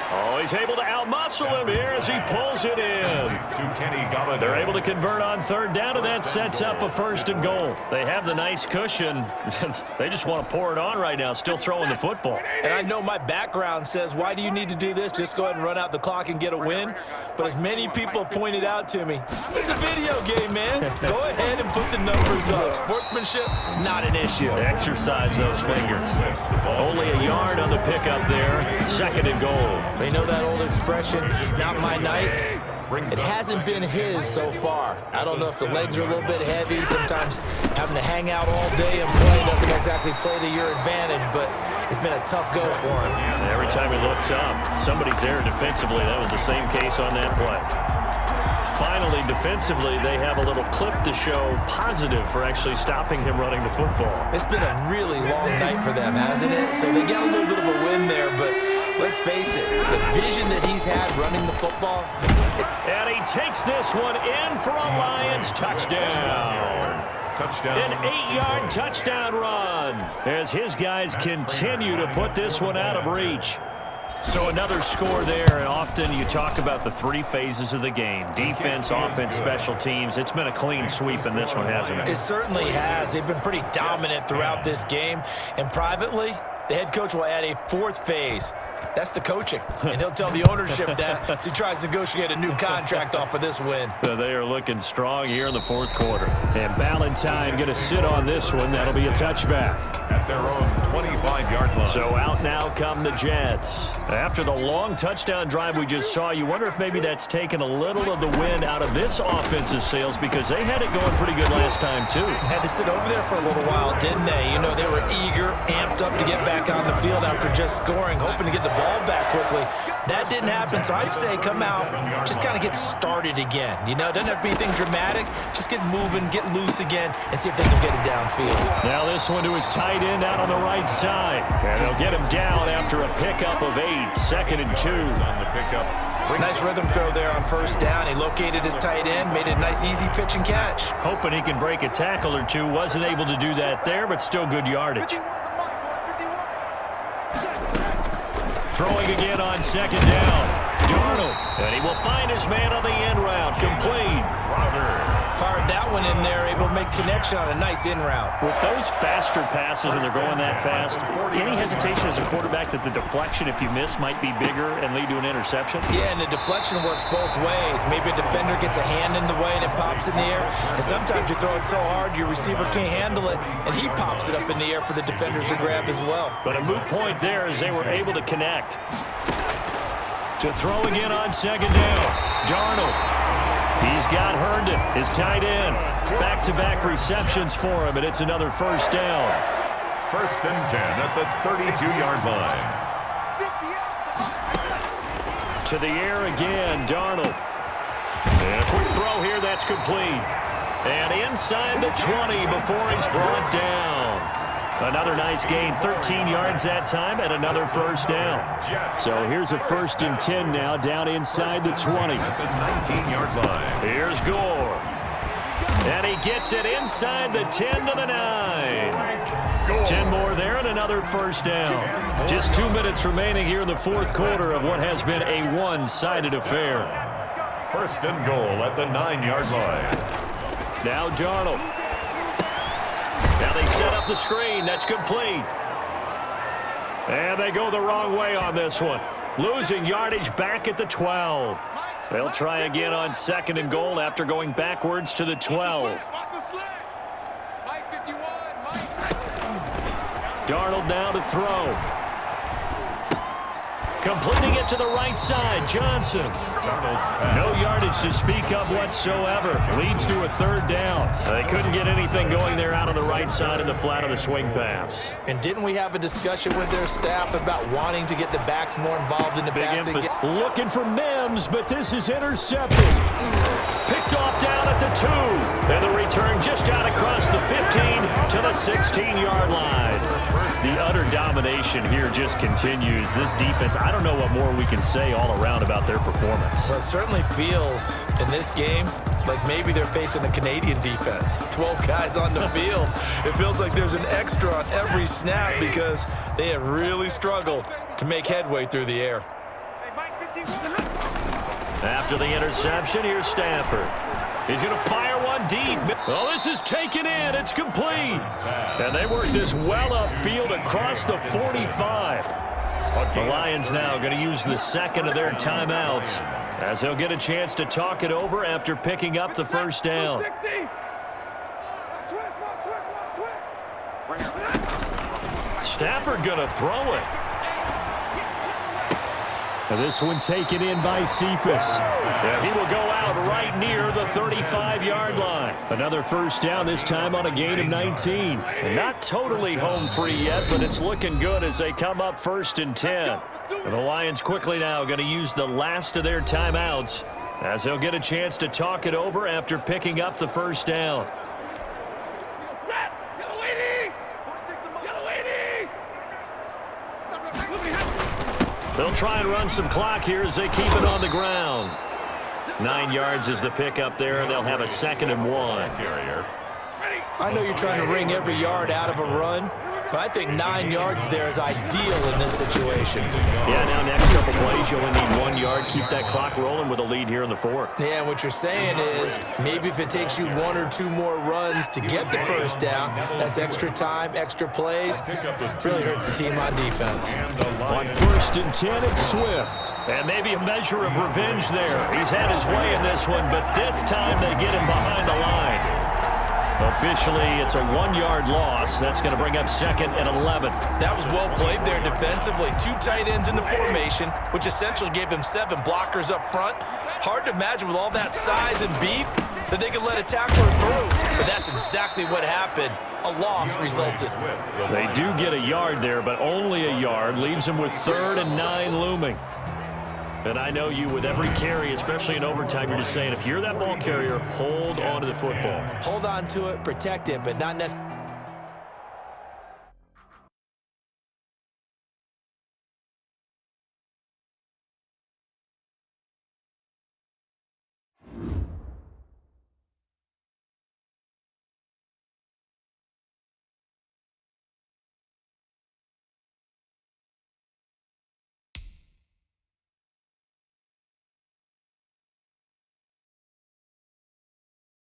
Oh, he's able to outmuscle him here as he pulls it in. They're able to convert on 3rd down, and that sets up a 1st and goal. They have the nice cushion. They just want to pour it on right now, still throwing the football. And I know my background says, why do you need to do this? Just go ahead and run out the clock and get a win. But as many people pointed out to me, it's a video game, man. Go ahead and put the numbers up. Sportsmanship, not an issue. Exercise those fingers. Only a yard on the pickup there. 2nd and goal. You know that old expression, it's not my night? It hasn't been his so far. I don't know if the legs are a little bit heavy. Sometimes having to hang out all day and play doesn't exactly play to your advantage, but it's been a tough go for him. Every time he looks up, somebody's there defensively. That was the same case on that play. Finally, defensively, they have a little clip to show positive for actually stopping him running the football. It's been a really long night for them, hasn't it? So they got a little bit of a win there, but let's face it, the vision that he's had running the football. And he takes this one in for a Lions touchdown. An 8-yard touchdown run as his guys continue to put this one out of reach. So another score there, and often you talk about the three phases of the game. Defense, offense, special teams. It's been a clean sweep in this one, hasn't it? It certainly has. They've been pretty dominant throughout this game. And privately, the head coach will add a fourth phase. That's the coaching. And he'll tell the ownership that as he tries to negotiate a new contract off of this win. They are looking strong here in the fourth quarter. And Ballantyne going to sit on this one. That'll be a touchback. At their own 25-yard line. So out now come the Jets. After the long touchdown drive we just saw, you wonder if maybe that's taken a little of the wind out of this offensive sails because they had it going pretty good last time too. Had to sit over there for a little while, didn't they? You know, they were eager, amped up to get back on the field after just scoring, hoping to get the ball back quickly. That didn't happen, so I'd say come out, just kind of get started again. You know, it doesn't have to be anything dramatic. Just get moving, get loose again, and see if they can get it downfield. Now this one to his tight end out on the right side. And they'll get him down after a pickup of 8, 2nd and 2. On the pickup. Nice rhythm throw there on first down. He located his tight end, made it a nice, easy pitch and catch. Hoping he can break a tackle or two. Wasn't able to do that there, but still good yardage. Throwing again on 2nd down. Darnold. And he will find his man on the end route. Complete. Fired that one in there, able to make connection on a nice in route. With those faster passes and they're going that fast, any hesitation as a quarterback that the deflection, if you miss, might be bigger and lead to an interception? Yeah, and the deflection works both ways. Maybe a defender gets a hand in the way and it pops in the air. And sometimes you throw it so hard your receiver can't handle it, and he pops it up in the air for the defenders to grab as well. But a moot point there as they were able to connect. To throw again on 2nd down. Darnold. He's got Herndon, his tight end. Back-to-back receptions for him, and it's another first down. 1st and 10 at the 32-yard line. To the air again, Darnold. And a quick throw here, that's complete. And inside the 20 before he's brought down. Another nice gain, 13 yards that time, and another first down. So here's a 1st and 10 now, down inside the 20. At the 19-yard line. Here's Gore. And he gets it inside the 10 to the 9. 10 more there and another first down. Just 2 minutes remaining here in the fourth quarter of what has been a one-sided affair. 1st and goal at the 9-yard line. Now Darnold. Now they set up the screen. That's complete. And they go the wrong way on this one. Losing yardage back at the 12. They'll try again on 2nd and goal after going backwards to the 12. Darnold now to throw. Completing it to the right side, Johnson. No yardage to speak of whatsoever. Leads to a 3rd down. They couldn't get anything going there out on the right side in the flat of the swing pass. And didn't we have a discussion with their staff about wanting to get the backs more involved in the passing? Looking for Mims, but this is intercepted. Picked off down at the 2. And the return just out across the 15 to the 16-yard line. The utter domination here just continues. This defense, I don't know what more we can say all around about their performance. Well, it certainly feels in this game like maybe they're facing a Canadian defense. 12 guys on the field. It feels like there's an extra on every snap because they have really struggled to make headway through the air. After the interception, here's Stafford. He's going to fire one deep. Oh, this is taken in. It's complete. And they work this well upfield across the 45. The Lions now going to use the 2nd of their timeouts as they'll get a chance to talk it over after picking up the first down. Stafford going to throw it. This one taken in by Cephas. And he will go out right near the 35-yard line. Another first down, this time on a gain of 19. And not totally home free yet, but it's looking good as they come up 1st and 10. And the Lions quickly now going to use the last of their timeouts as they'll get a chance to talk it over after picking up the first down. They'll try and run some clock here as they keep it on the ground. 9 yards is the pickup there, and they'll have a 2nd and 1. I know you're trying to wring every yard out of a run, But I think 9 yards there is ideal in this situation. Yeah, now next couple plays, you only need 1 yard. Keep that clock rolling with a lead here in the fourth. Yeah, what you're saying is maybe if it takes you 1 or 2 more runs to get the first down, that's extra time, extra plays. Really hurts the team on defense. On 1st and 10, it's Swift. And maybe a measure of revenge there. He's had his way in this one, but this time they get him behind the line. Officially, it's a 1-yard loss. That's going to bring up 2nd and 11. That was well played there defensively. 2 tight ends in the formation, which essentially gave him 7 blockers up front. Hard to imagine with all that size and beef that they could let a tackler through. But that's exactly what happened. A loss resulted. They do get a yard there, but only a yard. Leaves them with 3rd and 9 looming. And I know you, with every carry, especially in overtime, you're just saying, if you're that ball carrier, hold on to the football. Hold on to it, protect it, but not necessarily.